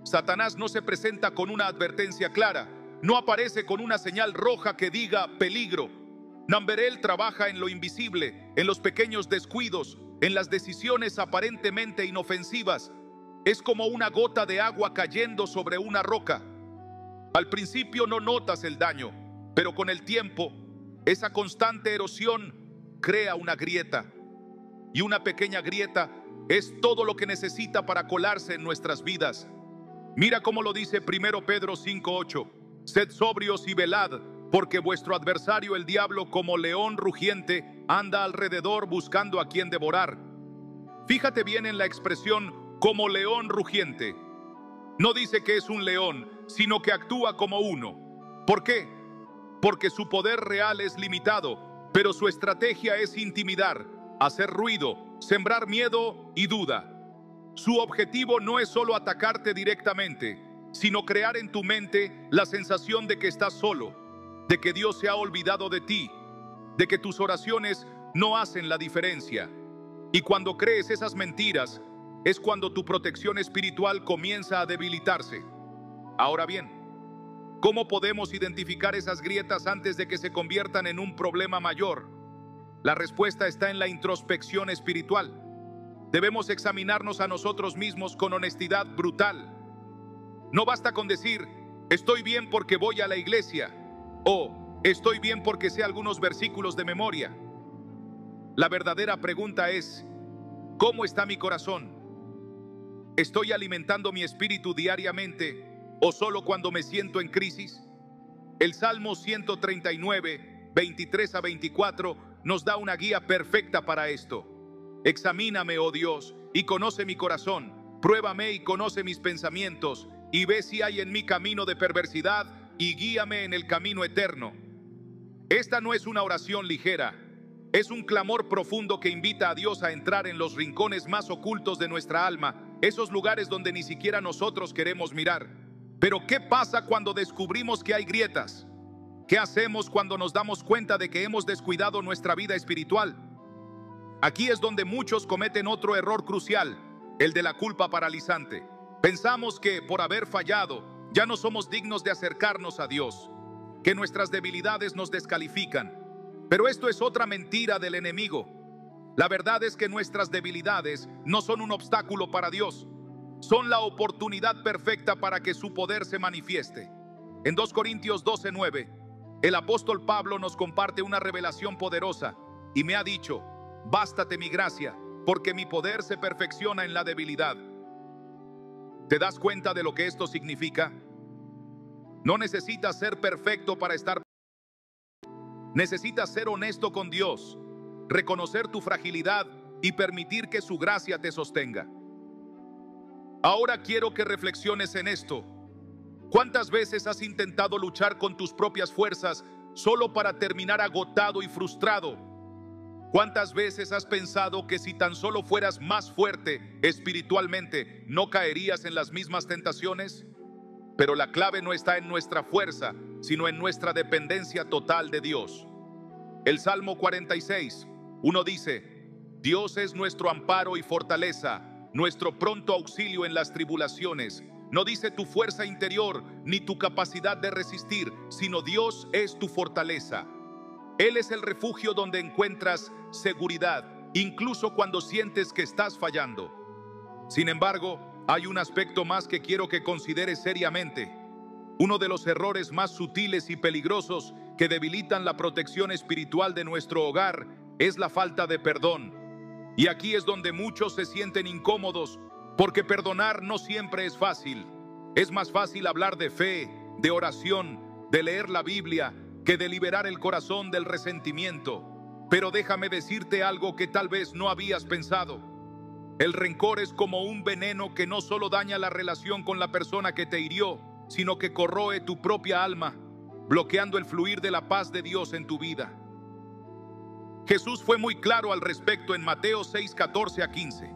Satanás no se presenta con una advertencia clara, no aparece con una señal roja que diga peligro. Él trabaja en lo invisible, en los pequeños descuidos, en las decisiones aparentemente inofensivas. Es como una gota de agua cayendo sobre una roca. Al principio no notas el daño, pero con el tiempo, esa constante erosión crea una grieta. Y una pequeña grieta es todo lo que necesita para colarse en nuestras vidas. Mira cómo lo dice 1 Pedro 5:8. Sed sobrios y velad, porque vuestro adversario el diablo, como león rugiente, anda alrededor buscando a quien devorar. Fíjate bien en la expresión como león rugiente. No dice que es un león, sino que actúa como uno. ¿Por qué? Porque su poder real es limitado, pero su estrategia es intimidar, hacer ruido, sembrar miedo y duda. Su objetivo no es solo atacarte directamente, sino crear en tu mente la sensación de que estás solo, de que Dios se ha olvidado de ti, de que tus oraciones no hacen la diferencia. Y cuando crees esas mentiras, es cuando tu protección espiritual comienza a debilitarse. Ahora bien, ¿cómo podemos identificar esas grietas antes de que se conviertan en un problema mayor? La respuesta está en la introspección espiritual. Debemos examinarnos a nosotros mismos con honestidad brutal. No basta con decir: estoy bien porque voy a la iglesia, o estoy bien porque sé algunos versículos de memoria. La verdadera pregunta es: ¿cómo está mi corazón? ¿Estoy alimentando mi espíritu diariamente o solo cuando me siento en crisis? El Salmo 139, 23 a 24 nos da una guía perfecta para esto. Examíname, oh Dios, y conoce mi corazón. Pruébame y conoce mis pensamientos, y ve si hay en mí camino de perversidad, y guíame en el camino eterno. Esta no es una oración ligera. Es un clamor profundo que invita a Dios a entrar en los rincones más ocultos de nuestra alma, esos lugares donde ni siquiera nosotros queremos mirar. Pero ¿qué pasa cuando descubrimos que hay grietas? ¿Qué hacemos cuando nos damos cuenta de que hemos descuidado nuestra vida espiritual? Aquí es donde muchos cometen otro error crucial, el de la culpa paralizante. Pensamos que por haber fallado ya no somos dignos de acercarnos a Dios, que nuestras debilidades nos descalifican. Pero esto es otra mentira del enemigo. La verdad es que nuestras debilidades no son un obstáculo para Dios, son la oportunidad perfecta para que su poder se manifieste. En 2 Corintios 12:9, el apóstol Pablo nos comparte una revelación poderosa y me ha dicho: bástate mi gracia, porque mi poder se perfecciona en la debilidad. ¿Te das cuenta de lo que esto significa? No necesitas ser perfecto para estar. Necesitas ser honesto con Dios, reconocer tu fragilidad y permitir que su gracia te sostenga. Ahora quiero que reflexiones en esto. ¿Cuántas veces has intentado luchar con tus propias fuerzas solo para terminar agotado y frustrado? ¿Cuántas veces has pensado que si tan solo fueras más fuerte espiritualmente, no caerías en las mismas tentaciones? Pero la clave no está en nuestra fuerza, sino en nuestra dependencia total de Dios. El Salmo 46:1 dice: Dios es nuestro amparo y fortaleza, nuestro pronto auxilio en las tribulaciones. No dice tu fuerza interior ni tu capacidad de resistir, sino Dios es tu fortaleza. Él es el refugio donde encuentras seguridad, incluso cuando sientes que estás fallando. Sin embargo, hay un aspecto más que quiero que consideres seriamente. Uno de los errores más sutiles y peligrosos que debilitan la protección espiritual de nuestro hogar es la falta de perdón. Y aquí es donde muchos se sienten incómodos, porque perdonar no siempre es fácil. Es más fácil hablar de fe, de oración, de leer la Biblia, que de liberar el corazón del resentimiento. Pero déjame decirte algo que tal vez no habías pensado. El rencor es como un veneno que no solo daña la relación con la persona que te hirió, sino que corroe tu propia alma, bloqueando el fluir de la paz de Dios en tu vida. Jesús fue muy claro al respecto en Mateo 6, 14 a 15.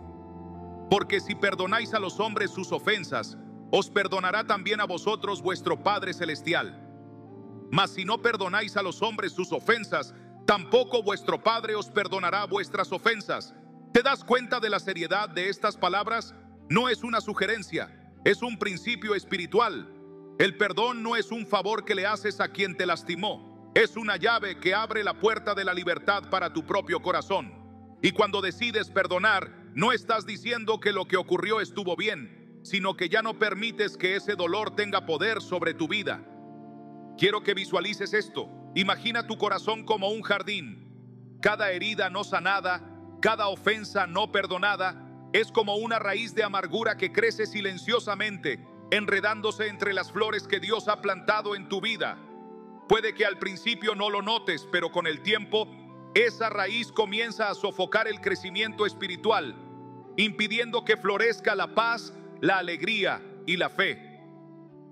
Porque si perdonáis a los hombres sus ofensas, os perdonará también a vosotros vuestro Padre Celestial. Mas si no perdonáis a los hombres sus ofensas, tampoco vuestro Padre os perdonará vuestras ofensas. ¿Te das cuenta de la seriedad de estas palabras? No es una sugerencia, es un principio espiritual. El perdón no es un favor que le haces a quien te lastimó. Es una llave que abre la puerta de la libertad para tu propio corazón. Y cuando decides perdonar, no estás diciendo que lo que ocurrió estuvo bien, sino que ya no permites que ese dolor tenga poder sobre tu vida. Quiero que visualices esto. Imagina tu corazón como un jardín. Cada herida no sanada, cada ofensa no perdonada, es como una raíz de amargura que crece silenciosamente, enredándose entre las flores que Dios ha plantado en tu vida. Puede que al principio no lo notes, pero con el tiempo, esa raíz comienza a sofocar el crecimiento espiritual, impidiendo que florezca la paz, la alegría y la fe.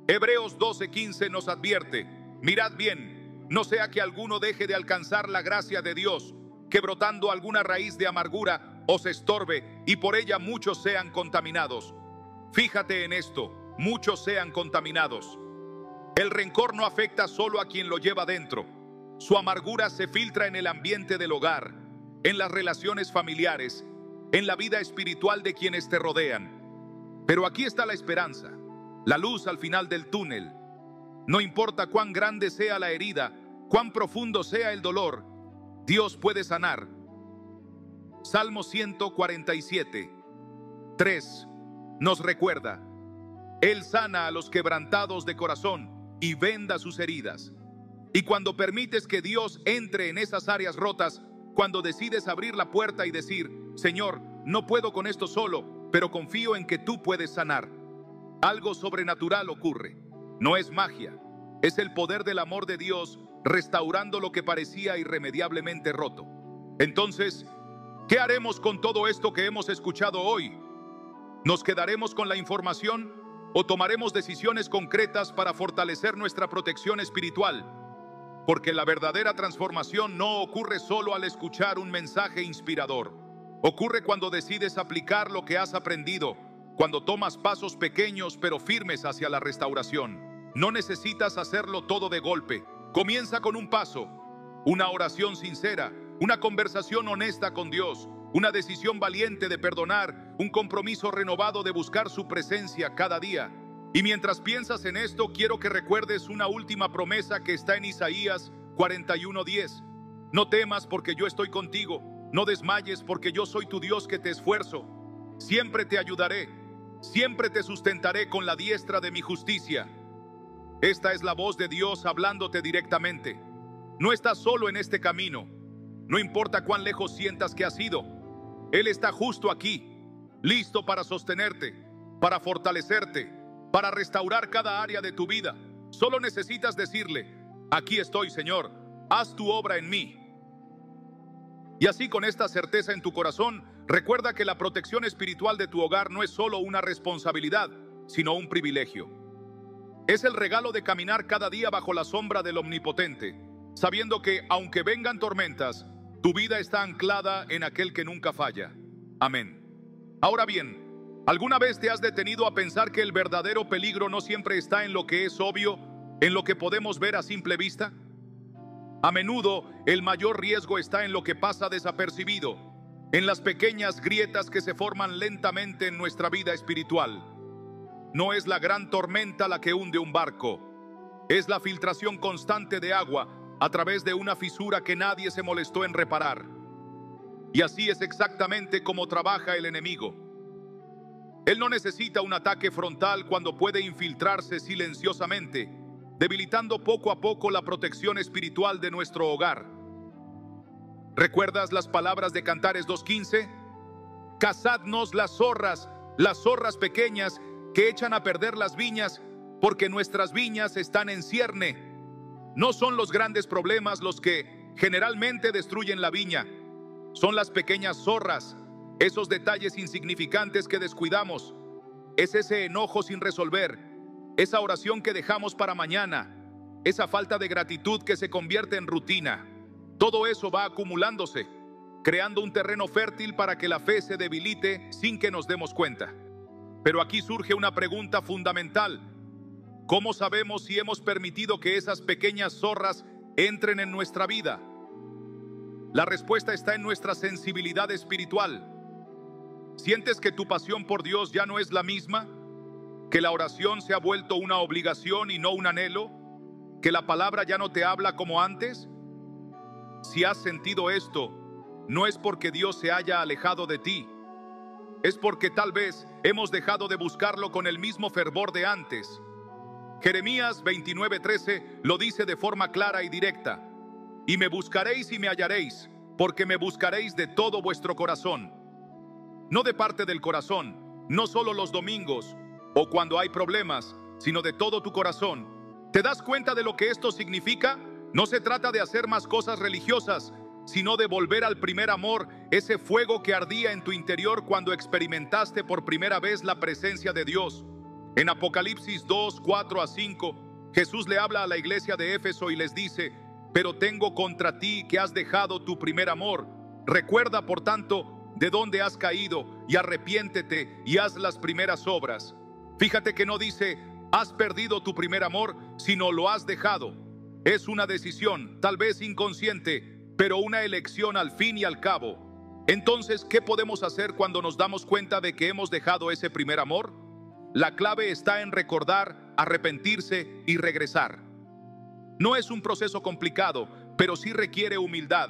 Hebreos 12:15 nos advierte: mirad bien, no sea que alguno deje de alcanzar la gracia de Dios, que brotando alguna raíz de amargura os estorbe y por ella muchos sean contaminados. Fíjate en esto, muchos sean contaminados. El rencor no afecta solo a quien lo lleva dentro. Su amargura se filtra en el ambiente del hogar, en las relaciones familiares, en la vida espiritual de quienes te rodean. Pero aquí está la esperanza, la luz al final del túnel. No importa cuán grande sea la herida, cuán profundo sea el dolor, Dios puede sanar. Salmo 147, 3 nos recuerda: Él sana a los quebrantados de corazón y venda sus heridas. Y cuando permites que Dios entre en esas áreas rotas, cuando decides abrir la puerta y decir: Señor, no puedo con esto solo, pero confío en que tú puedes sanar, algo sobrenatural ocurre. No es magia, es el poder del amor de Dios restaurando lo que parecía irremediablemente roto. Entonces, ¿qué haremos con todo esto que hemos escuchado hoy? ¿Nos quedaremos con la información o tomaremos decisiones concretas para fortalecer nuestra protección espiritual? Porque la verdadera transformación no ocurre solo al escuchar un mensaje inspirador. Ocurre cuando decides aplicar lo que has aprendido, cuando tomas pasos pequeños pero firmes hacia la restauración. No necesitas hacerlo todo de golpe. Comienza con un paso, una oración sincera, una conversación honesta con Dios, una decisión valiente de perdonar, un compromiso renovado de buscar su presencia cada día. Y mientras piensas en esto, quiero que recuerdes una última promesa que está en Isaías 41:10. No temas porque yo estoy contigo, no desmayes porque yo soy tu Dios que te esfuerzo. Siempre te ayudaré, siempre te sustentaré con la diestra de mi justicia. Esta es la voz de Dios hablándote directamente. No estás solo en este camino. No importa cuán lejos sientas que has ido. Él está justo aquí, listo para sostenerte, para fortalecerte, para restaurar cada área de tu vida. Solo necesitas decirle: aquí estoy, Señor, haz tu obra en mí. Y así, con esta certeza en tu corazón, recuerda que la protección espiritual de tu hogar no es solo una responsabilidad, sino un privilegio. Es el regalo de caminar cada día bajo la sombra del Omnipotente, sabiendo que, aunque vengan tormentas, tu vida está anclada en aquel que nunca falla. Amén. Ahora bien, ¿alguna vez te has detenido a pensar que el verdadero peligro no siempre está en lo que es obvio, en lo que podemos ver a simple vista? A menudo, el mayor riesgo está en lo que pasa desapercibido, en las pequeñas grietas que se forman lentamente en nuestra vida espiritual. No es la gran tormenta la que hunde un barco, es la filtración constante de agua a través de una fisura que nadie se molestó en reparar. Y así es exactamente como trabaja el enemigo. Él no necesita un ataque frontal cuando puede infiltrarse silenciosamente, debilitando poco a poco la protección espiritual de nuestro hogar. ¿Recuerdas las palabras de Cantares 2:15? Cazadnos las zorras pequeñas que echan a perder las viñas, porque nuestras viñas están en cierne. No son los grandes problemas los que generalmente destruyen la viña, son las pequeñas zorras, esos detalles insignificantes que descuidamos, es ese enojo sin resolver, esa oración que dejamos para mañana, esa falta de gratitud que se convierte en rutina. Todo eso va acumulándose, creando un terreno fértil para que la fe se debilite sin que nos demos cuenta. Pero aquí surge una pregunta fundamental. ¿Cómo sabemos si hemos permitido que esas pequeñas zorras entren en nuestra vida? La respuesta está en nuestra sensibilidad espiritual. ¿Sientes que tu pasión por Dios ya no es la misma? ¿Que la oración se ha vuelto una obligación y no un anhelo? ¿Que la palabra ya no te habla como antes? Si has sentido esto, no es porque Dios se haya alejado de ti. Es porque tal vez hemos dejado de buscarlo con el mismo fervor de antes. Jeremías 29:13 lo dice de forma clara y directa. Y me buscaréis y me hallaréis, porque me buscaréis de todo vuestro corazón. No de parte del corazón, no solo los domingos o cuando hay problemas, sino de todo tu corazón. ¿Te das cuenta de lo que esto significa? No se trata de hacer más cosas religiosas, sino de volver al primer amor, ese fuego que ardía en tu interior cuando experimentaste por primera vez la presencia de Dios. En Apocalipsis 2:4-5, Jesús le habla a la iglesia de Éfeso y les dice: pero tengo contra ti que has dejado tu primer amor. Recuerda, por tanto, de dónde has caído y arrepiéntete y haz las primeras obras. Fíjate que no dice has perdido tu primer amor, sino lo has dejado. Es una decisión, tal vez inconsciente, pero una elección al fin y al cabo. Entonces, ¿qué podemos hacer cuando nos damos cuenta de que hemos dejado ese primer amor? La clave está en recordar, arrepentirse y regresar. No es un proceso complicado, pero sí requiere humildad.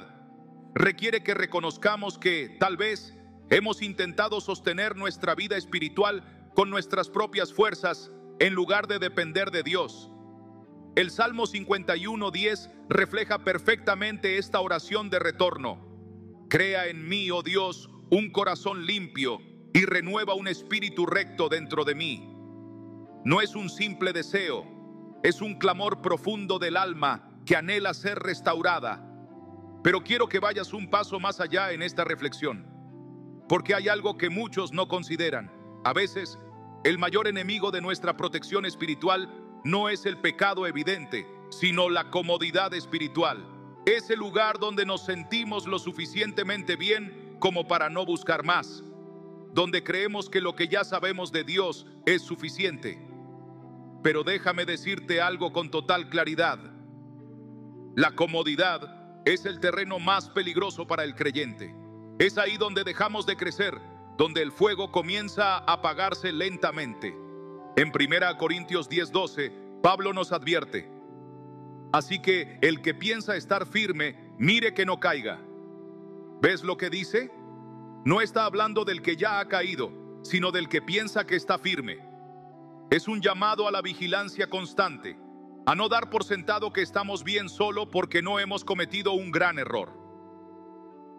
Requiere que reconozcamos que, tal vez, hemos intentado sostener nuestra vida espiritual con nuestras propias fuerzas en lugar de depender de Dios. El Salmo 51:10 refleja perfectamente esta oración de retorno. Crea en mí, oh Dios, un corazón limpio y renueva un espíritu recto dentro de mí. No es un simple deseo, es un clamor profundo del alma que anhela ser restaurada. Pero quiero que vayas un paso más allá en esta reflexión, porque hay algo que muchos no consideran. A veces, el mayor enemigo de nuestra protección espiritual no es el pecado evidente, sino la comodidad espiritual. Es el lugar donde nos sentimos lo suficientemente bien como para no buscar más, donde creemos que lo que ya sabemos de Dios es suficiente. Pero déjame decirte algo con total claridad. La comodidad es el terreno más peligroso para el creyente. Es ahí donde dejamos de crecer, donde el fuego comienza a apagarse lentamente. En 1 Corintios 10:12, Pablo nos advierte: así que el que piensa estar firme, mire que no caiga. ¿Ves lo que dice? No está hablando del que ya ha caído, sino del que piensa que está firme. Es un llamado a la vigilancia constante, a no dar por sentado que estamos bien solo porque no hemos cometido un gran error.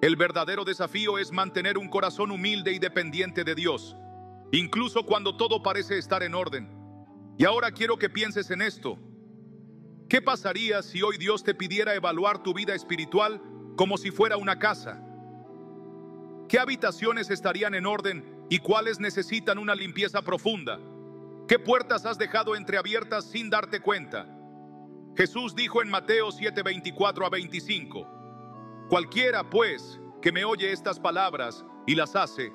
El verdadero desafío es mantener un corazón humilde y dependiente de Dios, incluso cuando todo parece estar en orden. Y ahora quiero que pienses en esto. ¿Qué pasaría si hoy Dios te pidiera evaluar tu vida espiritual como si fuera una casa? ¿Qué habitaciones estarían en orden y cuáles necesitan una limpieza profunda? ¿Qué puertas has dejado entreabiertas sin darte cuenta? Jesús dijo en Mateo 7:24-25: cualquiera, pues, que me oye estas palabras y las hace,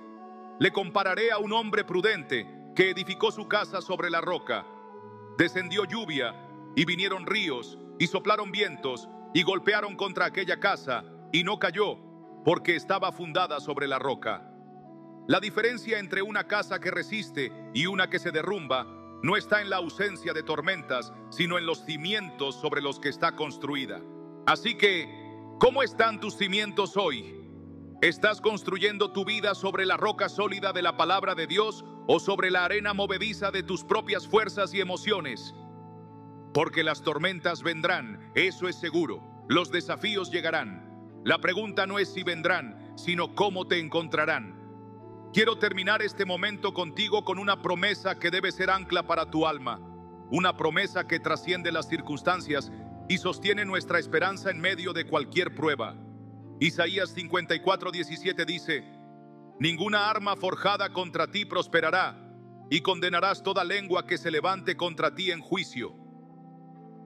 le compararé a un hombre prudente que edificó su casa sobre la roca. Descendió lluvia y vinieron ríos y soplaron vientos y golpearon contra aquella casa y no cayó, porque estaba fundada sobre la roca. La diferencia entre una casa que resiste y una que se derrumba no está en la ausencia de tormentas, sino en los cimientos sobre los que está construida. Así que, ¿cómo están tus cimientos hoy? ¿Estás construyendo tu vida sobre la roca sólida de la palabra de Dios o sobre la arena movediza de tus propias fuerzas y emociones? Porque las tormentas vendrán, eso es seguro. Los desafíos llegarán. La pregunta no es si vendrán, sino cómo te encontrarán. Quiero terminar este momento contigo con una promesa que debe ser ancla para tu alma. Una promesa que trasciende las circunstancias y sostiene nuestra esperanza en medio de cualquier prueba. Isaías 54:17 dice: ninguna arma forjada contra ti prosperará, y condenarás toda lengua que se levante contra ti en juicio.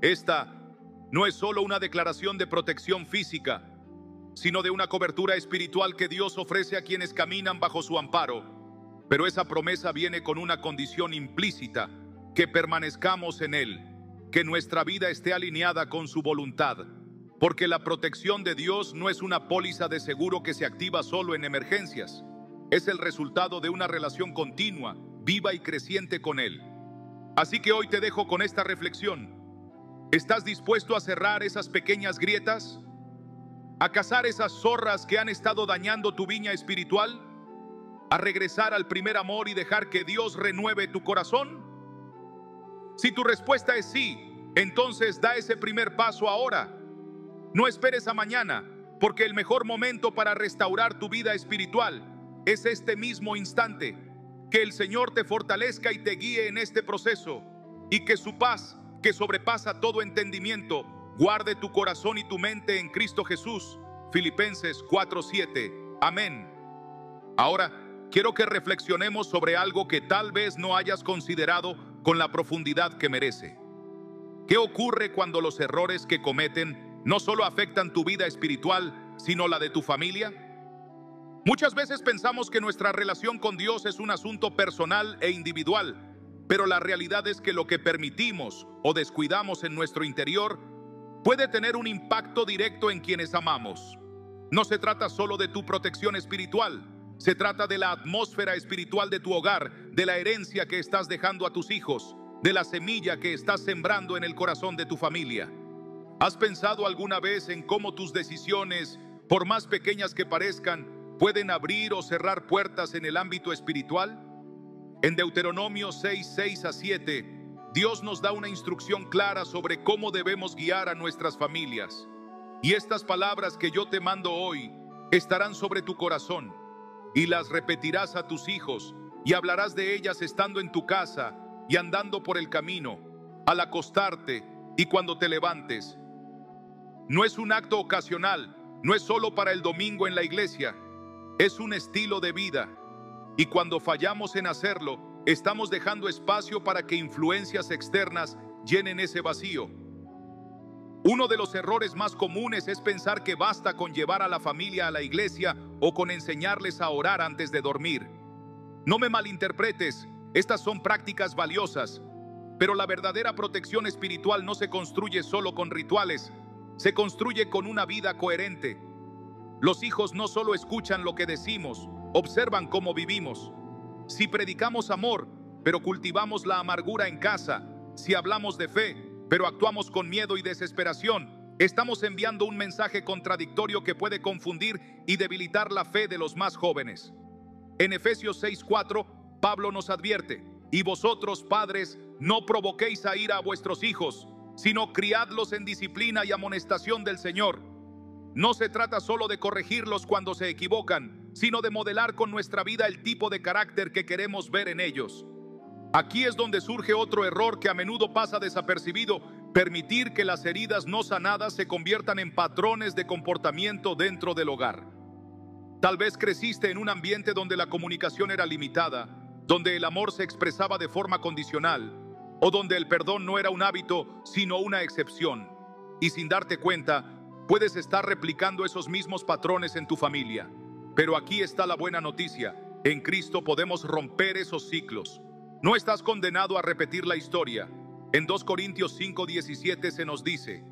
Esta no es solo una declaración de protección física, sino de una cobertura espiritual que Dios ofrece a quienes caminan bajo su amparo. Pero esa promesa viene con una condición implícita: que permanezcamos en Él, que nuestra vida esté alineada con su voluntad. Porque la protección de Dios no es una póliza de seguro que se activa solo en emergencias. Es el resultado de una relación continua, viva y creciente con Él. Así que hoy te dejo con esta reflexión. ¿Estás dispuesto a cerrar esas pequeñas grietas? ¿A cazar esas zorras que han estado dañando tu viña espiritual? ¿A regresar al primer amor y dejar que Dios renueve tu corazón? Si tu respuesta es sí, entonces da ese primer paso ahora. No esperes a mañana, porque el mejor momento para restaurar tu vida espiritual es este mismo instante. Que el Señor te fortalezca y te guíe en este proceso, y que su paz, que sobrepasa todo entendimiento, guarde tu corazón y tu mente en Cristo Jesús. Filipenses 4:7. Amén. Ahora, quiero que reflexionemos sobre algo que tal vez no hayas considerado con la profundidad que merece. ¿Qué ocurre cuando los errores que cometen no solo afectan tu vida espiritual, sino la de tu familia? Muchas veces pensamos que nuestra relación con Dios es un asunto personal e individual, pero la realidad es que lo que permitimos o descuidamos en nuestro interior puede tener un impacto directo en quienes amamos. No se trata solo de tu protección espiritual, se trata de la atmósfera espiritual de tu hogar, de la herencia que estás dejando a tus hijos, de la semilla que estás sembrando en el corazón de tu familia. ¿Has pensado alguna vez en cómo tus decisiones, por más pequeñas que parezcan, pueden abrir o cerrar puertas en el ámbito espiritual? En Deuteronomio 6:6-7, Dios nos da una instrucción clara sobre cómo debemos guiar a nuestras familias. Y estas palabras que yo te mando hoy estarán sobre tu corazón, y las repetirás a tus hijos, y hablarás de ellas estando en tu casa y andando por el camino, al acostarte y cuando te levantes. No es un acto ocasional, no es solo para el domingo en la iglesia, es un estilo de vida. Y cuando fallamos en hacerlo, estamos dejando espacio para que influencias externas llenen ese vacío. Uno de los errores más comunes es pensar que basta con llevar a la familia a la iglesia o con enseñarles a orar antes de dormir. No me malinterpretes, estas son prácticas valiosas, pero la verdadera protección espiritual no se construye solo con rituales, se construye con una vida coherente. Los hijos no solo escuchan lo que decimos, observan cómo vivimos. Si predicamos amor, pero cultivamos la amargura en casa, si hablamos de fe, pero actuamos con miedo y desesperación, estamos enviando un mensaje contradictorio que puede confundir y debilitar la fe de los más jóvenes. En Efesios 6:4, Pablo nos advierte: y vosotros, padres, no provoquéis a ira a vuestros hijos, sino criadlos en disciplina y amonestación del Señor. No se trata solo de corregirlos cuando se equivocan, sino de modelar con nuestra vida el tipo de carácter que queremos ver en ellos. Aquí es donde surge otro error que a menudo pasa desapercibido: permitir que las heridas no sanadas se conviertan en patrones de comportamiento dentro del hogar. Tal vez creciste en un ambiente donde la comunicación era limitada, donde el amor se expresaba de forma condicional, o donde el perdón no era un hábito, sino una excepción. Y sin darte cuenta, puedes estar replicando esos mismos patrones en tu familia. Pero aquí está la buena noticia: en Cristo podemos romper esos ciclos. No estás condenado a repetir la historia. En 2 Corintios 5:17 se nos dice: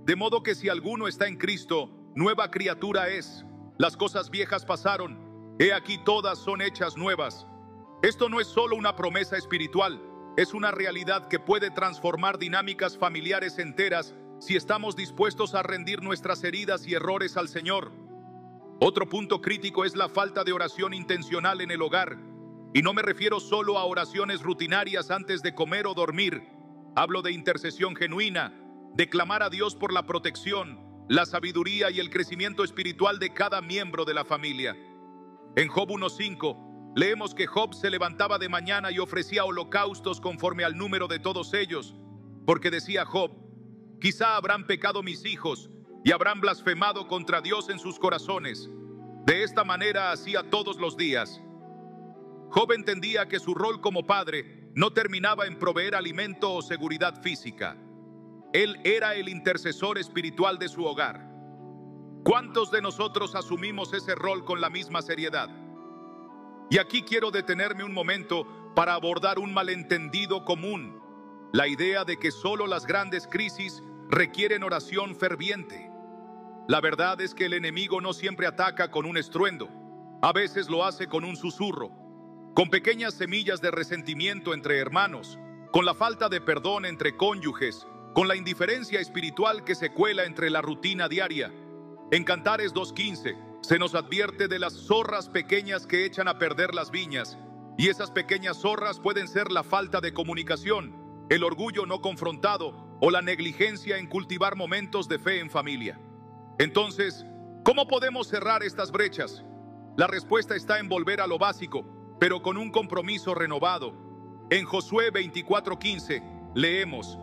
de modo que si alguno está en Cristo, nueva criatura es. Las cosas viejas pasaron, he aquí todas son hechas nuevas. Esto no es solo una promesa espiritual, es una realidad que puede transformar dinámicas familiares enteras si estamos dispuestos a rendir nuestras heridas y errores al Señor. Otro punto crítico es la falta de oración intencional en el hogar. Y no me refiero solo a oraciones rutinarias antes de comer o dormir. Hablo de intercesión genuina, de clamar a Dios por la protección, la sabiduría y el crecimiento espiritual de cada miembro de la familia. En Job 1:5 leemos que Job se levantaba de mañana y ofrecía holocaustos conforme al número de todos ellos, porque decía Job: quizá habrán pecado mis hijos y habrán blasfemado contra Dios en sus corazones. De esta manera hacía todos los días. Job entendía que su rol como padre no terminaba en proveer alimento o seguridad física. Él era el intercesor espiritual de su hogar. ¿Cuántos de nosotros asumimos ese rol con la misma seriedad? Y aquí quiero detenerme un momento para abordar un malentendido común: la idea de que solo las grandes crisis requieren oración ferviente. La verdad es que el enemigo no siempre ataca con un estruendo. A veces lo hace con un susurro, con pequeñas semillas de resentimiento entre hermanos, con la falta de perdón entre cónyuges, con la indiferencia espiritual que se cuela entre la rutina diaria. En Cantares 2:15 se nos advierte de las zorras pequeñas que echan a perder las viñas, y esas pequeñas zorras pueden ser la falta de comunicación, el orgullo no confrontado o la negligencia en cultivar momentos de fe en familia. Entonces, ¿cómo podemos cerrar estas brechas? La respuesta está en volver a lo básico, pero con un compromiso renovado. En Josué 24:15 leemos: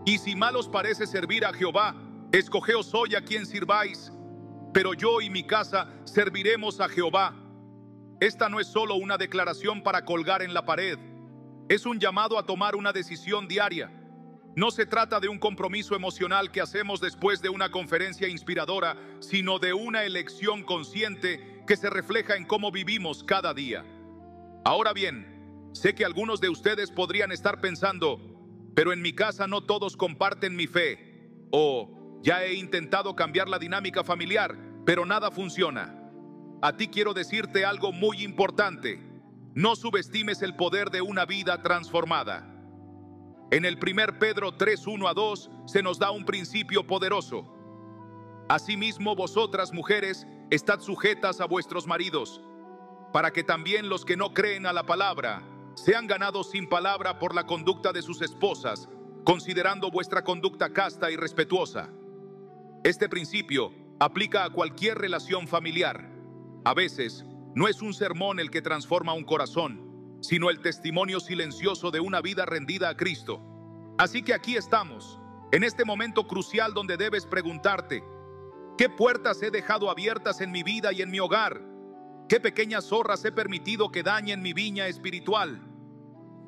y si mal os parece servir a Jehová, escogeos hoy a quien sirváis, pero yo y mi casa serviremos a Jehová. Esta no es solo una declaración para colgar en la pared, es un llamado a tomar una decisión diaria. No se trata de un compromiso emocional que hacemos después de una conferencia inspiradora, sino de una elección consciente que se refleja en cómo vivimos cada día. Ahora bien, sé que algunos de ustedes podrían estar pensando: pero en mi casa no todos comparten mi fe, o ya he intentado cambiar la dinámica familiar, pero nada funciona. A ti quiero decirte algo muy importante: no subestimes el poder de una vida transformada. En el 1 Pedro 3:1-2 se nos da un principio poderoso. Asimismo, vosotras mujeres, estad sujetas a vuestros maridos, para que también los que no creen a la palabra sean ganados sin palabra por la conducta de sus esposas, considerando vuestra conducta casta y respetuosa. Este principio aplica a cualquier relación familiar. A veces, no es un sermón el que transforma un corazón, sino el testimonio silencioso de una vida rendida a Cristo. Así que aquí estamos, en este momento crucial donde debes preguntarte: ¿qué puertas he dejado abiertas en mi vida y en mi hogar? ¿Qué pequeñas zorras he permitido que dañen mi viña espiritual?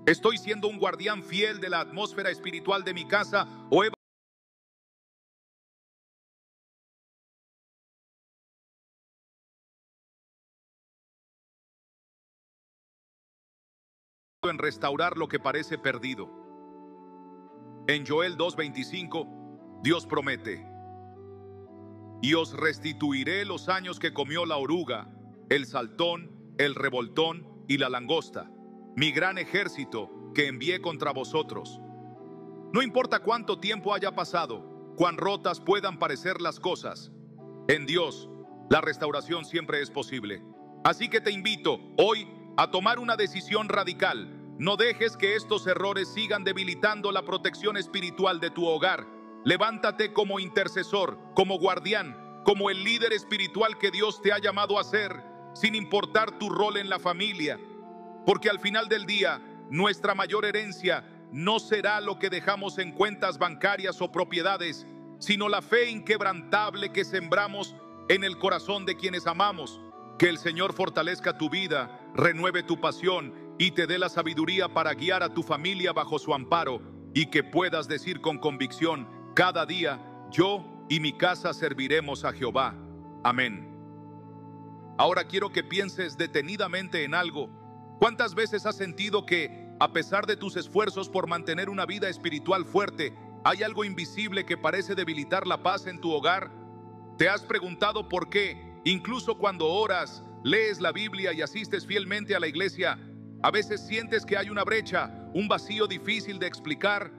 ¿Estoy siendo un guardián fiel de la atmósfera espiritual de mi casa o he en restaurar lo que parece perdido? En Joel 2:25, Dios promete: y os restituiré los años que comió la oruga, el saltón, el revoltón y la langosta, mi gran ejército que envié contra vosotros. No importa cuánto tiempo haya pasado, cuán rotas puedan parecer las cosas, en Dios la restauración siempre es posible. Así que te invito hoy a tomar una decisión radical. No dejes que estos errores sigan debilitando la protección espiritual de tu hogar. Levántate como intercesor, como guardián, como el líder espiritual que Dios te ha llamado a ser, sin importar tu rol en la familia. Porque al final del día, nuestra mayor herencia no será lo que dejamos en cuentas bancarias o propiedades, sino la fe inquebrantable que sembramos en el corazón de quienes amamos. Que el Señor fortalezca tu vida, renueve tu pasión y te dé la sabiduría para guiar a tu familia bajo su amparo, y que puedas decir con convicción cada día: yo y mi casa serviremos a Jehová. Amén. Ahora quiero que pienses detenidamente en algo. ¿Cuántas veces has sentido que, a pesar de tus esfuerzos por mantener una vida espiritual fuerte, hay algo invisible que parece debilitar la paz en tu hogar? ¿Te has preguntado por qué Incluso cuando oras, lees la Biblia y asistes fielmente a la iglesia, a veces sientes que hay una brecha, un vacío difícil de explicar.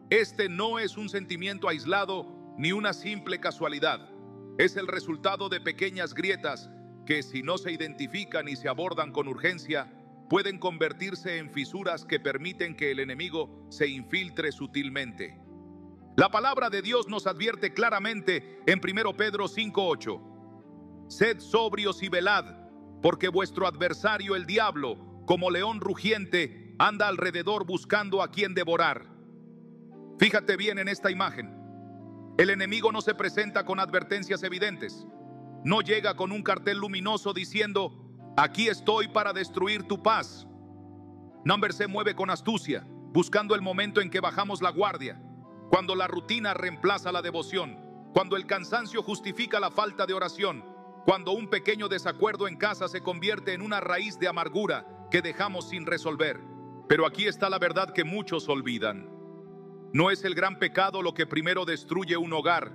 Este no es un sentimiento aislado ni una simple casualidad. Es el resultado de pequeñas grietas que, si no se identifican y se abordan con urgencia, pueden convertirse en fisuras que permiten que el enemigo se infiltre sutilmente. La palabra de Dios nos advierte claramente en 1 Pedro 5:8. Sed sobrios y velad, porque vuestro adversario el diablo, como león rugiente, anda alrededor buscando a quien devorar. Fíjate bien en esta imagen. El enemigo no se presenta con advertencias evidentes. No llega con un cartel luminoso diciendo: aquí estoy para destruir tu paz. Number se mueve con astucia, buscando el momento en que bajamos la guardia, cuando la rutina reemplaza la devoción, cuando el cansancio justifica la falta de oración, cuando un pequeño desacuerdo en casa se convierte en una raíz de amargura que dejamos sin resolver. Pero aquí está la verdad que muchos olvidan. No es el gran pecado lo que primero destruye un hogar,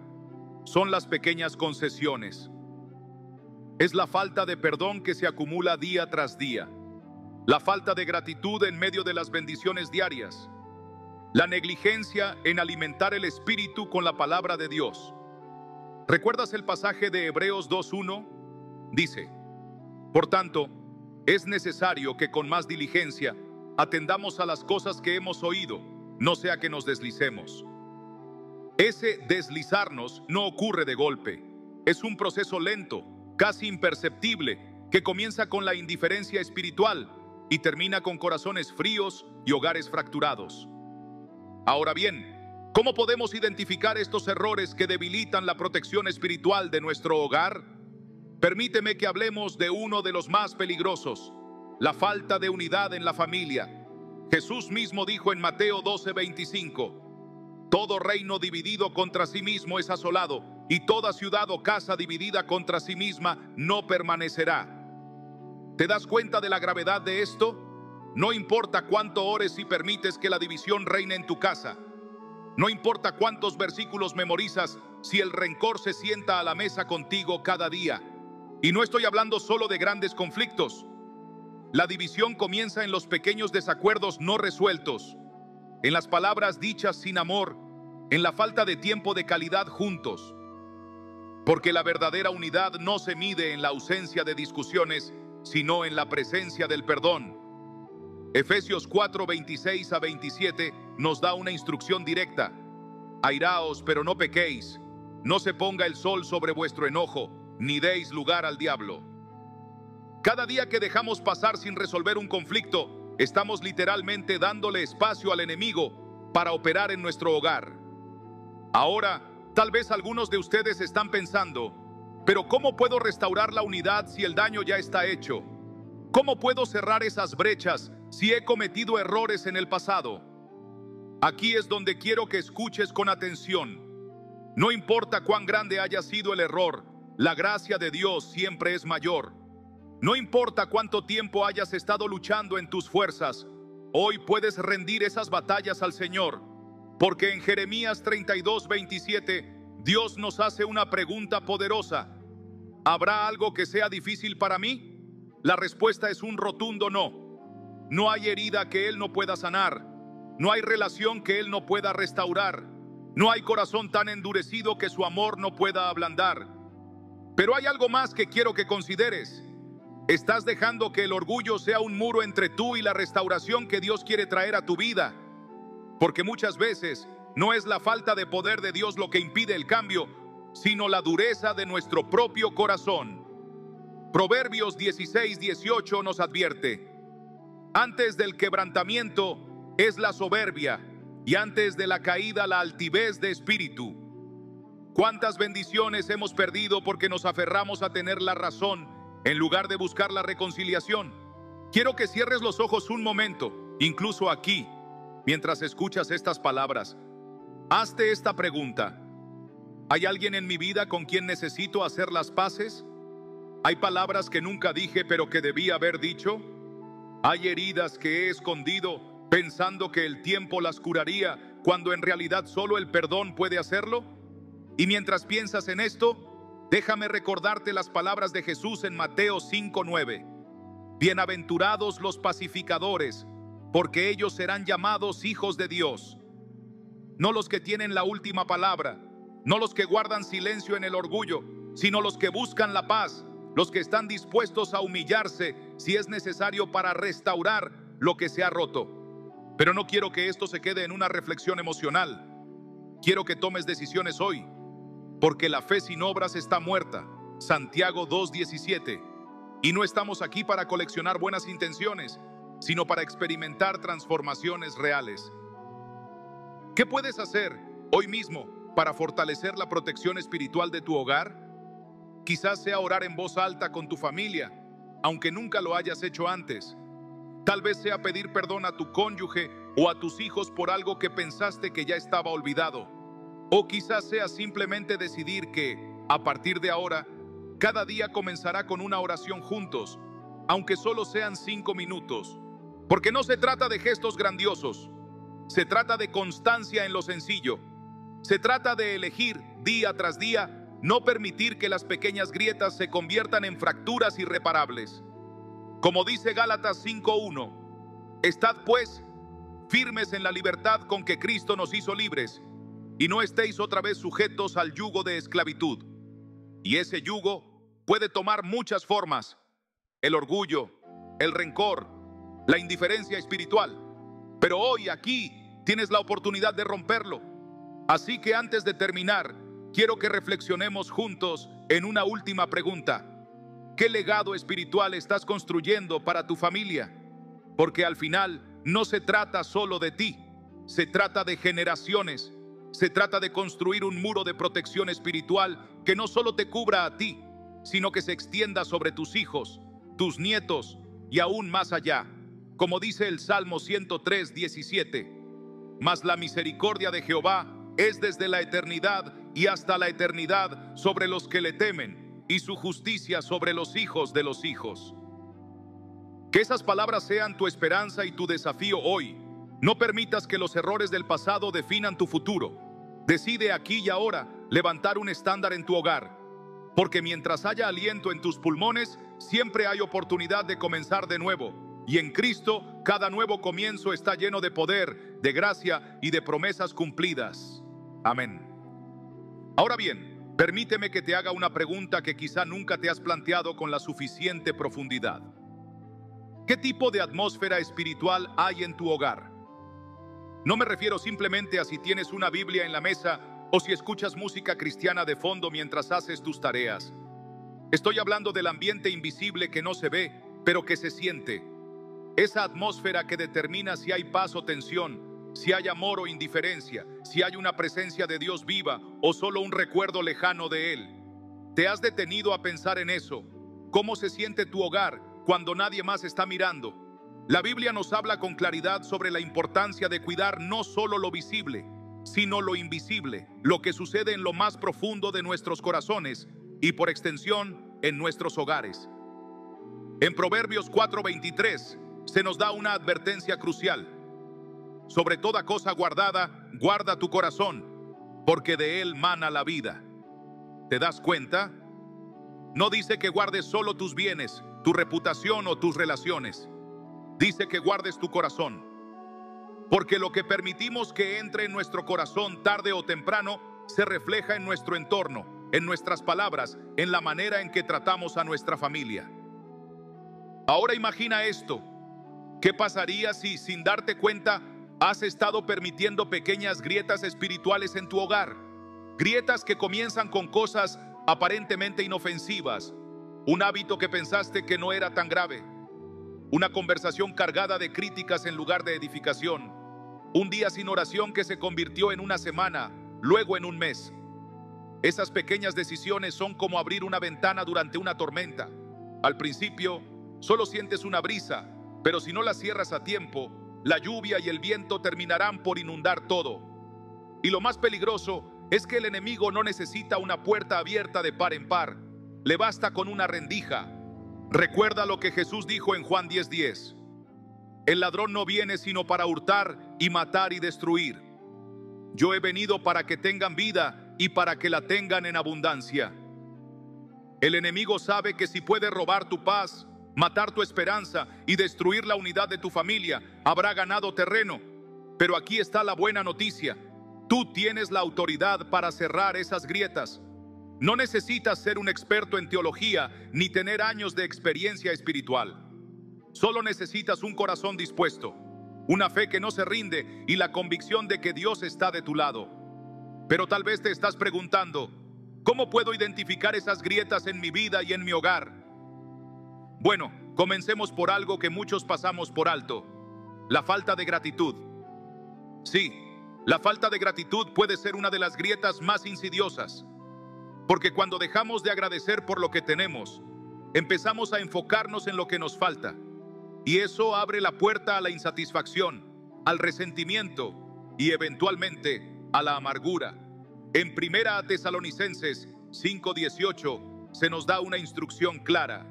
son las pequeñas concesiones. Es la falta de perdón que se acumula día tras día, la falta de gratitud en medio de las bendiciones diarias, la negligencia en alimentar el espíritu con la palabra de Dios. ¿Recuerdas el pasaje de Hebreos 2:1? Dice: por tanto, es necesario que con más diligencia atendamos a las cosas que hemos oído, no sea que nos deslicemos. Ese deslizarnos no ocurre de golpe. Es un proceso lento, casi imperceptible, que comienza con la indiferencia espiritual y termina con corazones fríos y hogares fracturados. Ahora bien, ¿cómo podemos identificar estos errores que debilitan la protección espiritual de nuestro hogar? Permíteme que hablemos de uno de los más peligrosos: la falta de unidad en la familia. Jesús mismo dijo en Mateo 12:25: todo reino dividido contra sí mismo es asolado, y toda ciudad o casa dividida contra sí misma no permanecerá. ¿Te das cuenta de la gravedad de esto? No importa cuánto ores y permites que la división reine en tu casa. No importa cuántos versículos memorizas si el rencor se sienta a la mesa contigo cada día. Y no estoy hablando solo de grandes conflictos. La división comienza en los pequeños desacuerdos no resueltos, en las palabras dichas sin amor, en la falta de tiempo de calidad juntos. Porque la verdadera unidad no se mide en la ausencia de discusiones, sino en la presencia del perdón. Efesios 4:26-27 nos da una instrucción directa: airaos, pero no pequéis, no se ponga el sol sobre vuestro enojo, ni deis lugar al diablo. Cada día que dejamos pasar sin resolver un conflicto, estamos literalmente dándole espacio al enemigo para operar en nuestro hogar. Ahora, tal vez algunos de ustedes están pensando: pero ¿cómo puedo restaurar la unidad si el daño ya está hecho? ¿Cómo puedo cerrar esas brechas si he cometido errores en el pasado? Aquí es donde quiero que escuches con atención. No importa cuán grande haya sido el error, la gracia de Dios siempre es mayor. No importa cuánto tiempo hayas estado luchando en tus fuerzas, hoy puedes rendir esas batallas al Señor, porque en Jeremías 32:27 Dios nos hace una pregunta poderosa: ¿habrá algo que sea difícil para mí? La respuesta es un rotundo no. No hay herida que Él no pueda sanar, no hay relación que Él no pueda restaurar, no hay corazón tan endurecido que su amor no pueda ablandar. Pero hay algo más que quiero que consideres. Estás dejando que el orgullo sea un muro entre tú y la restauración que Dios quiere traer a tu vida. Porque muchas veces no es la falta de poder de Dios lo que impide el cambio, sino la dureza de nuestro propio corazón. Proverbios 16:18 nos advierte: antes del quebrantamiento es la soberbia, y antes de la caída la altivez de espíritu. ¿Cuántas bendiciones hemos perdido porque nos aferramos a tener la razón en lugar de buscar la reconciliación? Quiero que cierres los ojos un momento, incluso aquí, mientras escuchas estas palabras. Hazte esta pregunta: ¿hay alguien en mi vida con quien necesito hacer las paces? ¿Hay palabras que nunca dije pero que debí haber dicho? ¿Hay heridas que he escondido pensando que el tiempo las curaría cuando en realidad solo el perdón puede hacerlo? Y mientras piensas en esto, Déjame recordarte las palabras de Jesús en Mateo 5:9. Bienaventurados los pacificadores, porque ellos serán llamados hijos de Dios. No los que tienen la última palabra, no los que guardan silencio en el orgullo, sino los que buscan la paz, los que están dispuestos a humillarse si es necesario para restaurar lo que se ha roto. Pero no quiero que esto se quede en una reflexión emocional. Quiero que tomes decisiones hoy, porque la fe sin obras está muerta. Santiago 2:17. Y no estamos aquí para coleccionar buenas intenciones, sino para experimentar transformaciones reales. ¿Qué puedes hacer hoy mismo para fortalecer la protección espiritual de tu hogar? Quizás sea orar en voz alta con tu familia, aunque nunca lo hayas hecho antes. Tal vez sea pedir perdón a tu cónyuge o a tus hijos por algo que pensaste que ya estaba olvidado. O quizás sea simplemente decidir que, a partir de ahora, cada día comenzará con una oración juntos, aunque solo sean 5 minutos. Porque no se trata de gestos grandiosos, se trata de constancia en lo sencillo. Se trata de elegir día tras día no permitir que las pequeñas grietas se conviertan en fracturas irreparables. Como dice Gálatas 5:1, estad pues firmes en la libertad con que Cristo nos hizo libres, y no estéis otra vez sujetos al yugo de esclavitud. Y ese yugo puede tomar muchas formas: el orgullo, el rencor, la indiferencia espiritual. Pero hoy aquí tienes la oportunidad de romperlo. Así que antes de terminar, quiero que reflexionemos juntos en una última pregunta. ¿Qué legado espiritual estás construyendo para tu familia? Porque al final no se trata solo de ti, se trata de generaciones. Se trata de construir un muro de protección espiritual que no solo te cubra a ti, sino que se extienda sobre tus hijos, tus nietos y aún más allá. Como dice el Salmo 103:17, mas la misericordia de Jehová es desde la eternidad y hasta la eternidad sobre los que le temen, y su justicia sobre los hijos de los hijos. Que esas palabras sean tu esperanza y tu desafío hoy. No permitas que los errores del pasado definan tu futuro. Decide aquí y ahora levantar un estándar en tu hogar, porque mientras haya aliento en tus pulmones, siempre hay oportunidad de comenzar de nuevo. Y en Cristo, cada nuevo comienzo está lleno de poder, de gracia y de promesas cumplidas. Amén. Ahora bien, permíteme que te haga una pregunta que quizá nunca te has planteado con la suficiente profundidad. ¿Qué tipo de atmósfera espiritual hay en tu hogar? No me refiero simplemente a si tienes una Biblia en la mesa o si escuchas música cristiana de fondo mientras haces tus tareas. Estoy hablando del ambiente invisible que no se ve, pero que se siente. Esa atmósfera que determina si hay paz o tensión, si hay amor o indiferencia, si hay una presencia de Dios viva o solo un recuerdo lejano de Él. ¿Te has detenido a pensar en eso? ¿Cómo se siente tu hogar cuando nadie más está mirando? La Biblia nos habla con claridad sobre la importancia de cuidar no solo lo visible, sino lo invisible, lo que sucede en lo más profundo de nuestros corazones y por extensión en nuestros hogares. En Proverbios 4:23 se nos da una advertencia crucial. Sobre toda cosa guardada, guarda tu corazón, porque de él mana la vida. ¿Te das cuenta? No dice que guardes solo tus bienes, tu reputación o tus relaciones. Dice que guardes tu corazón. Porque lo que permitimos que entre en nuestro corazón tarde o temprano se refleja en nuestro entorno, en nuestras palabras, en la manera en que tratamos a nuestra familia. Ahora imagina esto. ¿Qué pasaría si, sin darte cuenta, has estado permitiendo pequeñas grietas espirituales en tu hogar? Grietas que comienzan con cosas aparentemente inofensivas, un hábito que pensaste que no era tan grave, una conversación cargada de críticas en lugar de edificación, un día sin oración que se convirtió en una semana, luego en un mes. Esas pequeñas decisiones son como abrir una ventana durante una tormenta. Al principio, solo sientes una brisa, pero si no la cierras a tiempo, la lluvia y el viento terminarán por inundar todo. Y lo más peligroso es que el enemigo no necesita una puerta abierta de par en par. Le basta con una rendija. Recuerda lo que Jesús dijo en Juan 10:10. El ladrón no viene sino para hurtar y matar y destruir. Yo he venido para que tengan vida y para que la tengan en abundancia. El enemigo sabe que si puede robar tu paz, matar tu esperanza y destruir la unidad de tu familia, habrá ganado terreno. Pero aquí está la buena noticia. Tú tienes la autoridad para cerrar esas grietas. No necesitas ser un experto en teología ni tener años de experiencia espiritual. Solo necesitas un corazón dispuesto, una fe que no se rinde y la convicción de que Dios está de tu lado. Pero tal vez te estás preguntando, ¿cómo puedo identificar esas grietas en mi vida y en mi hogar? Bueno, comencemos por algo que muchos pasamos por alto: la falta de gratitud. Sí, la falta de gratitud puede ser una de las grietas más insidiosas, porque cuando dejamos de agradecer por lo que tenemos, empezamos a enfocarnos en lo que nos falta, y eso abre la puerta a la insatisfacción, al resentimiento y eventualmente a la amargura. En 1 Tesalonicenses 5:18 se nos da una instrucción clara: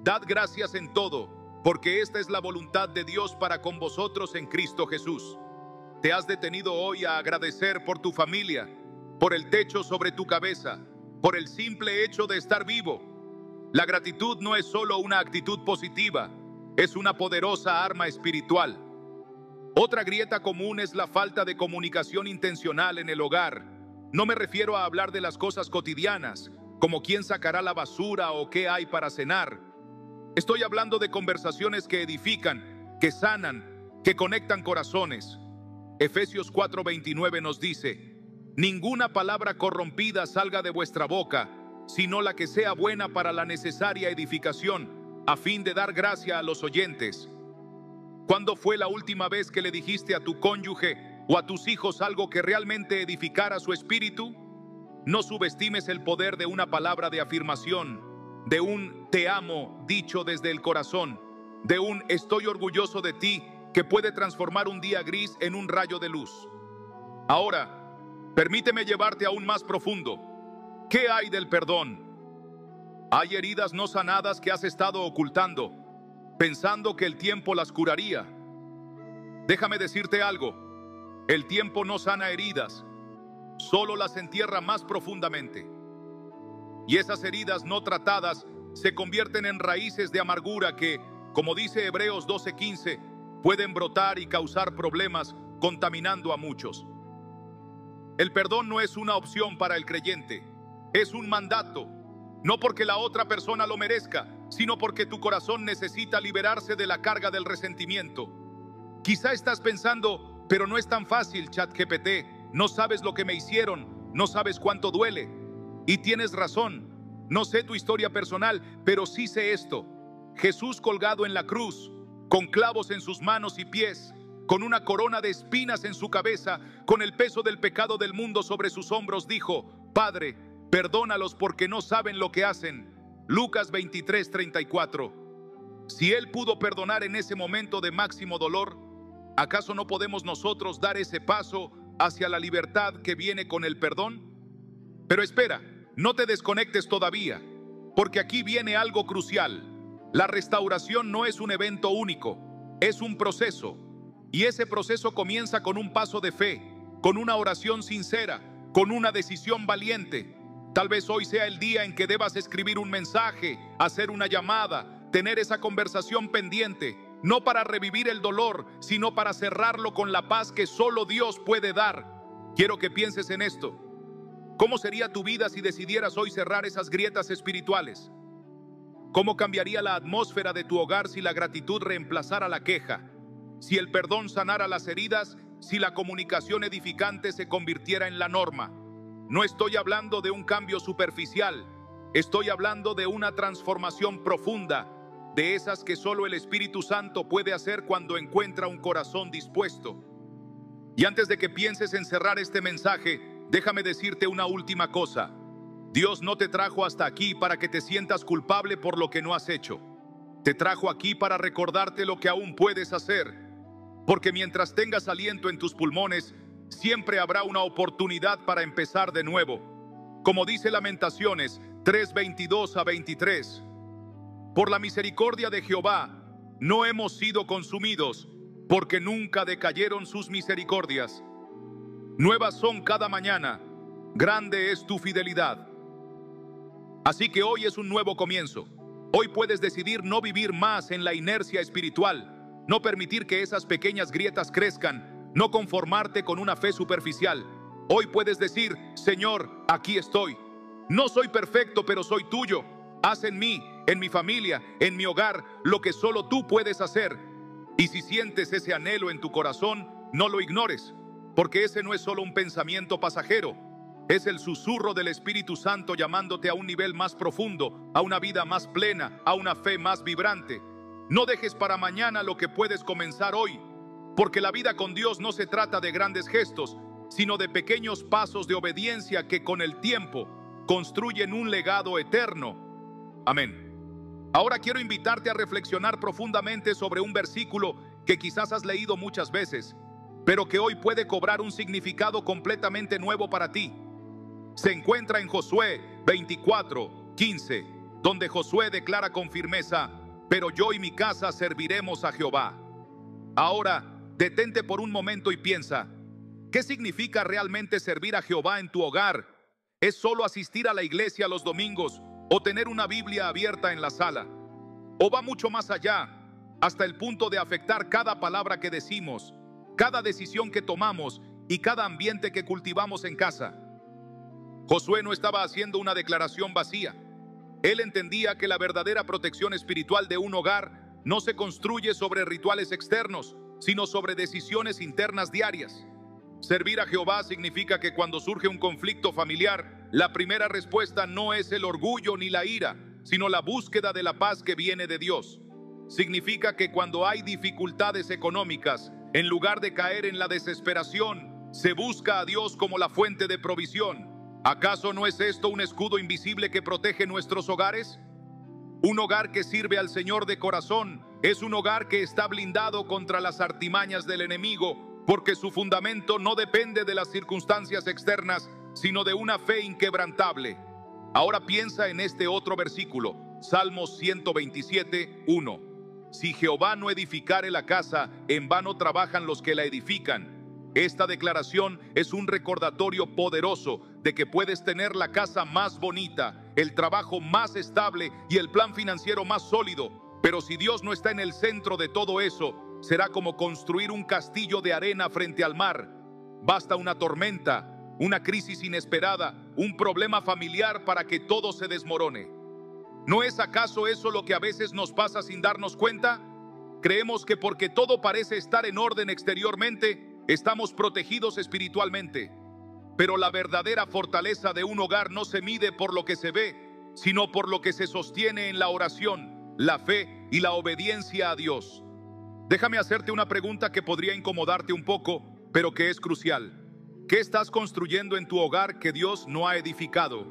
dad gracias en todo, porque esta es la voluntad de Dios para con vosotros en Cristo Jesús. ¿Te has detenido hoy a agradecer por tu familia, por el techo sobre tu cabeza, por el simple hecho de estar vivo? La gratitud no es solo una actitud positiva, es una poderosa arma espiritual. Otra grieta común es la falta de comunicación intencional en el hogar. No me refiero a hablar de las cosas cotidianas, como quién sacará la basura o qué hay para cenar. Estoy hablando de conversaciones que edifican, que sanan, que conectan corazones. Efesios 4:29 nos dice: ninguna palabra corrompida salga de vuestra boca, sino la que sea buena para la necesaria edificación, a fin de dar gracia a los oyentes. ¿Cuándo fue la última vez que le dijiste a tu cónyuge o a tus hijos algo que realmente edificara su espíritu? No subestimes el poder de una palabra de afirmación, de un te amo dicho desde el corazón, de un estoy orgulloso de ti, que puede transformar un día gris en un rayo de luz. Ahora, permíteme llevarte aún más profundo. ¿Qué hay del perdón? Hay heridas no sanadas que has estado ocultando, pensando que el tiempo las curaría. Déjame decirte algo: el tiempo no sana heridas, solo las entierra más profundamente. Y esas heridas no tratadas se convierten en raíces de amargura que, como dice Hebreos 12:15, pueden brotar y causar problemas, contaminando a muchos. El perdón no es una opción para el creyente, es un mandato. No porque la otra persona lo merezca, sino porque tu corazón necesita liberarse de la carga del resentimiento. Quizá estás pensando, pero no es tan fácil, ChatGPT. No sabes lo que me hicieron, no sabes cuánto duele. Y tienes razón, no sé tu historia personal, pero sí sé esto: Jesús colgado en la cruz, con clavos en sus manos y pies, con una corona de espinas en su cabeza, con el peso del pecado del mundo sobre sus hombros, dijo: Padre, perdónalos porque no saben lo que hacen. Lucas 23:34. Si Él pudo perdonar en ese momento de máximo dolor, ¿acaso no podemos nosotros dar ese paso hacia la libertad que viene con el perdón? Pero espera, no te desconectes todavía, porque aquí viene algo crucial. La restauración no es un evento único, es un proceso. Y ese proceso comienza con un paso de fe, con una oración sincera, con una decisión valiente. Tal vez hoy sea el día en que debas escribir un mensaje, hacer una llamada, tener esa conversación pendiente, no para revivir el dolor, sino para cerrarlo con la paz que solo Dios puede dar. Quiero que pienses en esto. ¿Cómo sería tu vida si decidieras hoy cerrar esas grietas espirituales? ¿Cómo cambiaría la atmósfera de tu hogar si la gratitud reemplazara la queja? Si el perdón sanara las heridas, si la comunicación edificante se convirtiera en la norma. No estoy hablando de un cambio superficial, estoy hablando de una transformación profunda, de esas que solo el Espíritu Santo puede hacer cuando encuentra un corazón dispuesto. Y antes de que pienses en cerrar este mensaje, déjame decirte una última cosa. Dios no te trajo hasta aquí para que te sientas culpable por lo que no has hecho. Te trajo aquí para recordarte lo que aún puedes hacer. Porque mientras tengas aliento en tus pulmones, siempre habrá una oportunidad para empezar de nuevo. Como dice Lamentaciones 3:22-23. Por la misericordia de Jehová, no hemos sido consumidos, porque nunca decayeron sus misericordias. Nuevas son cada mañana, grande es tu fidelidad. Así que hoy es un nuevo comienzo. Hoy puedes decidir no vivir más en la inercia espiritual, no permitir que esas pequeñas grietas crezcan, no conformarte con una fe superficial. Hoy puedes decir: Señor, aquí estoy. No soy perfecto, pero soy tuyo. Haz en mí, en mi familia, en mi hogar, lo que solo tú puedes hacer. Y si sientes ese anhelo en tu corazón, no lo ignores, porque ese no es solo un pensamiento pasajero. Es el susurro del Espíritu Santo llamándote a un nivel más profundo, a una vida más plena, a una fe más vibrante. No dejes para mañana lo que puedes comenzar hoy, porque la vida con Dios no se trata de grandes gestos, sino de pequeños pasos de obediencia que con el tiempo construyen un legado eterno. Amén. Ahora quiero invitarte a reflexionar profundamente sobre un versículo que quizás has leído muchas veces, pero que hoy puede cobrar un significado completamente nuevo para ti. Se encuentra en Josué 24:15, donde Josué declara con firmeza: pero yo y mi casa serviremos a Jehová. Ahora, detente por un momento y piensa: ¿qué significa realmente servir a Jehová en tu hogar? ¿Es solo asistir a la iglesia los domingos o tener una Biblia abierta en la sala? ¿O va mucho más allá, hasta el punto de afectar cada palabra que decimos, cada decisión que tomamos y cada ambiente que cultivamos en casa? Josué no estaba haciendo una declaración vacía. Él entendía que la verdadera protección espiritual de un hogar no se construye sobre rituales externos, sino sobre decisiones internas diarias. Servir a Jehová significa que cuando surge un conflicto familiar, la primera respuesta no es el orgullo ni la ira, sino la búsqueda de la paz que viene de Dios. Significa que cuando hay dificultades económicas, en lugar de caer en la desesperación, se busca a Dios como la fuente de provisión. ¿Acaso no es esto un escudo invisible que protege nuestros hogares? Un hogar que sirve al Señor de corazón es un hogar que está blindado contra las artimañas del enemigo, porque su fundamento no depende de las circunstancias externas, sino de una fe inquebrantable. Ahora piensa en este otro versículo, Salmos 127:1. Si Jehová no edificare la casa, en vano trabajan los que la edifican. Esta declaración es un recordatorio poderoso de que puedes tener la casa más bonita, el trabajo más estable y el plan financiero más sólido, pero si Dios no está en el centro de todo eso, será como construir un castillo de arena frente al mar. Basta una tormenta, una crisis inesperada, un problema familiar para que todo se desmorone. ¿No es acaso eso lo que a veces nos pasa sin darnos cuenta? Creemos que porque todo parece estar en orden exteriormente, estamos protegidos espiritualmente. Pero la verdadera fortaleza de un hogar no se mide por lo que se ve, sino por lo que se sostiene en la oración, la fe y la obediencia a Dios. Déjame hacerte una pregunta que podría incomodarte un poco, pero que es crucial. ¿Qué estás construyendo en tu hogar que Dios no ha edificado?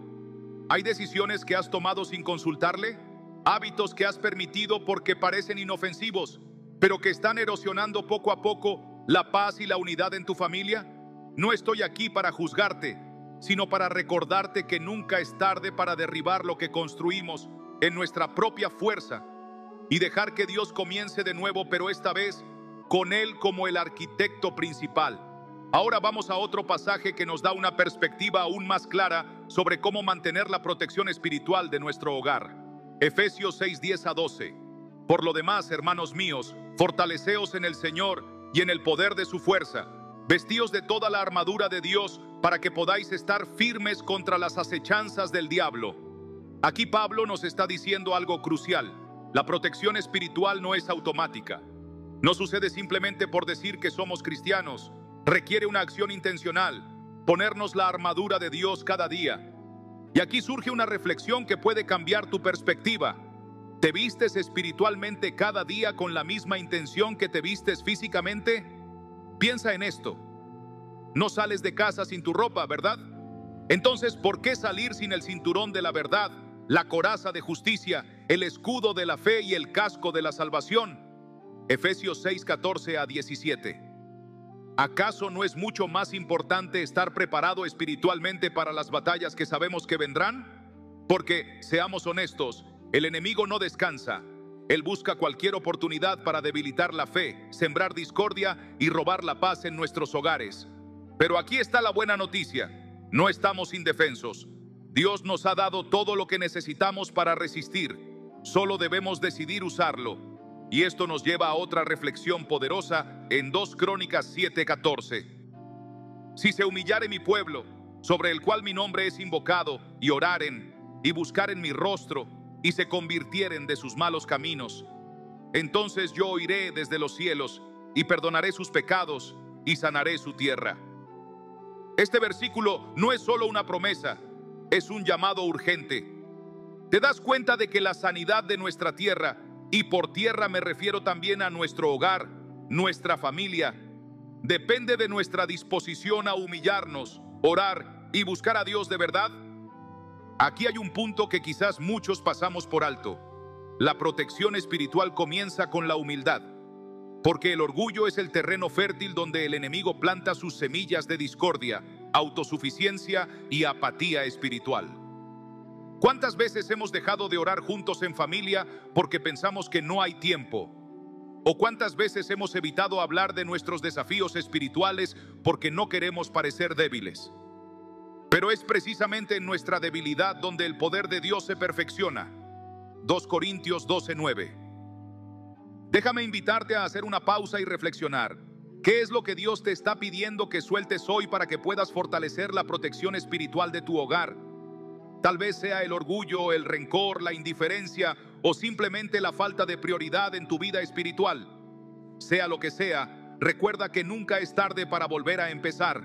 ¿Hay decisiones que has tomado sin consultarle? ¿Hábitos que has permitido porque parecen inofensivos, pero que están erosionando poco a poco la paz y la unidad en tu familia? No estoy aquí para juzgarte, sino para recordarte que nunca es tarde para derribar lo que construimos en nuestra propia fuerza y dejar que Dios comience de nuevo, pero esta vez con Él como el arquitecto principal. Ahora vamos a otro pasaje que nos da una perspectiva aún más clara sobre cómo mantener la protección espiritual de nuestro hogar. Efesios 6:10-12. Por lo demás, hermanos míos, fortaleceos en el Señor y en el poder de su fuerza. Vestíos de toda la armadura de Dios para que podáis estar firmes contra las acechanzas del diablo. Aquí Pablo nos está diciendo algo crucial. La protección espiritual no es automática. No sucede simplemente por decir que somos cristianos. Requiere una acción intencional, ponernos la armadura de Dios cada día. Y aquí surge una reflexión que puede cambiar tu perspectiva. ¿Te vistes espiritualmente cada día con la misma intención que te vistes físicamente? Piensa en esto. No sales de casa sin tu ropa, ¿verdad? Entonces, ¿por qué salir sin el cinturón de la verdad, la coraza de justicia, el escudo de la fe y el casco de la salvación? Efesios 6:14-17. ¿Acaso no es mucho más importante estar preparado espiritualmente para las batallas que sabemos que vendrán? Porque, seamos honestos, el enemigo no descansa. Él busca cualquier oportunidad para debilitar la fe, sembrar discordia y robar la paz en nuestros hogares. Pero aquí está la buena noticia. No estamos indefensos. Dios nos ha dado todo lo que necesitamos para resistir. Solo debemos decidir usarlo. Y esto nos lleva a otra reflexión poderosa en 2 Crónicas 7:14. Si se humillare mi pueblo, sobre el cual mi nombre es invocado, y oraren, y buscaren mi rostro, y se convirtieren de sus malos caminos, entonces yo oiré desde los cielos, y perdonaré sus pecados, y sanaré su tierra. Este versículo no es solo una promesa, es un llamado urgente. ¿Te das cuenta de que la sanidad de nuestra tierra, y por tierra me refiero también a nuestro hogar, nuestra familia, depende de nuestra disposición a humillarnos, orar y buscar a Dios de verdad? Aquí hay un punto que quizás muchos pasamos por alto. La protección espiritual comienza con la humildad, porque el orgullo es el terreno fértil donde el enemigo planta sus semillas de discordia, autosuficiencia y apatía espiritual. ¿Cuántas veces hemos dejado de orar juntos en familia porque pensamos que no hay tiempo? ¿O cuántas veces hemos evitado hablar de nuestros desafíos espirituales porque no queremos parecer débiles? Pero es precisamente en nuestra debilidad donde el poder de Dios se perfecciona. 2 Corintios 12:9. Déjame invitarte a hacer una pausa y reflexionar. ¿Qué es lo que Dios te está pidiendo que sueltes hoy para que puedas fortalecer la protección espiritual de tu hogar? Tal vez sea el orgullo, el rencor, la indiferencia o simplemente la falta de prioridad en tu vida espiritual. Sea lo que sea, recuerda que nunca es tarde para volver a empezar.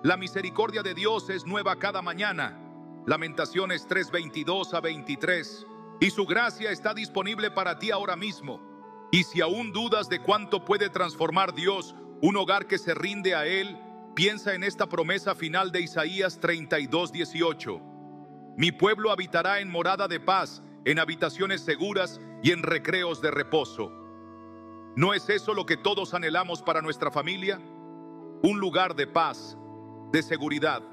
La misericordia de Dios es nueva cada mañana. Lamentaciones 3:22-23. Y su gracia está disponible para ti ahora mismo. Y si aún dudas de cuánto puede transformar Dios un hogar que se rinde a Él, piensa en esta promesa final de Isaías 32:18. Mi pueblo habitará en morada de paz, en habitaciones seguras y en recreos de reposo. ¿No es eso lo que todos anhelamos para nuestra familia? Un lugar de paz, de seguridad,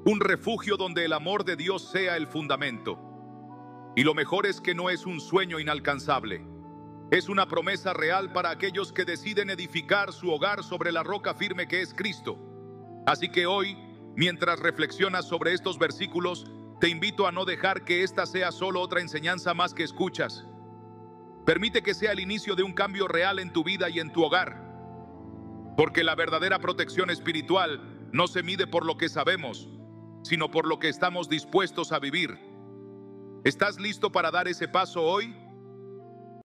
un refugio donde el amor de Dios sea el fundamento. Y lo mejor es que no es un sueño inalcanzable. Es una promesa real para aquellos que deciden edificar su hogar sobre la roca firme que es Cristo. Así que hoy, mientras reflexionas sobre estos versículos, te invito a no dejar que esta sea solo otra enseñanza más que escuchas. Permite que sea el inicio de un cambio real en tu vida y en tu hogar. Porque la verdadera protección espiritual no se mide por lo que sabemos, sino por lo que estamos dispuestos a vivir. ¿Estás listo para dar ese paso hoy?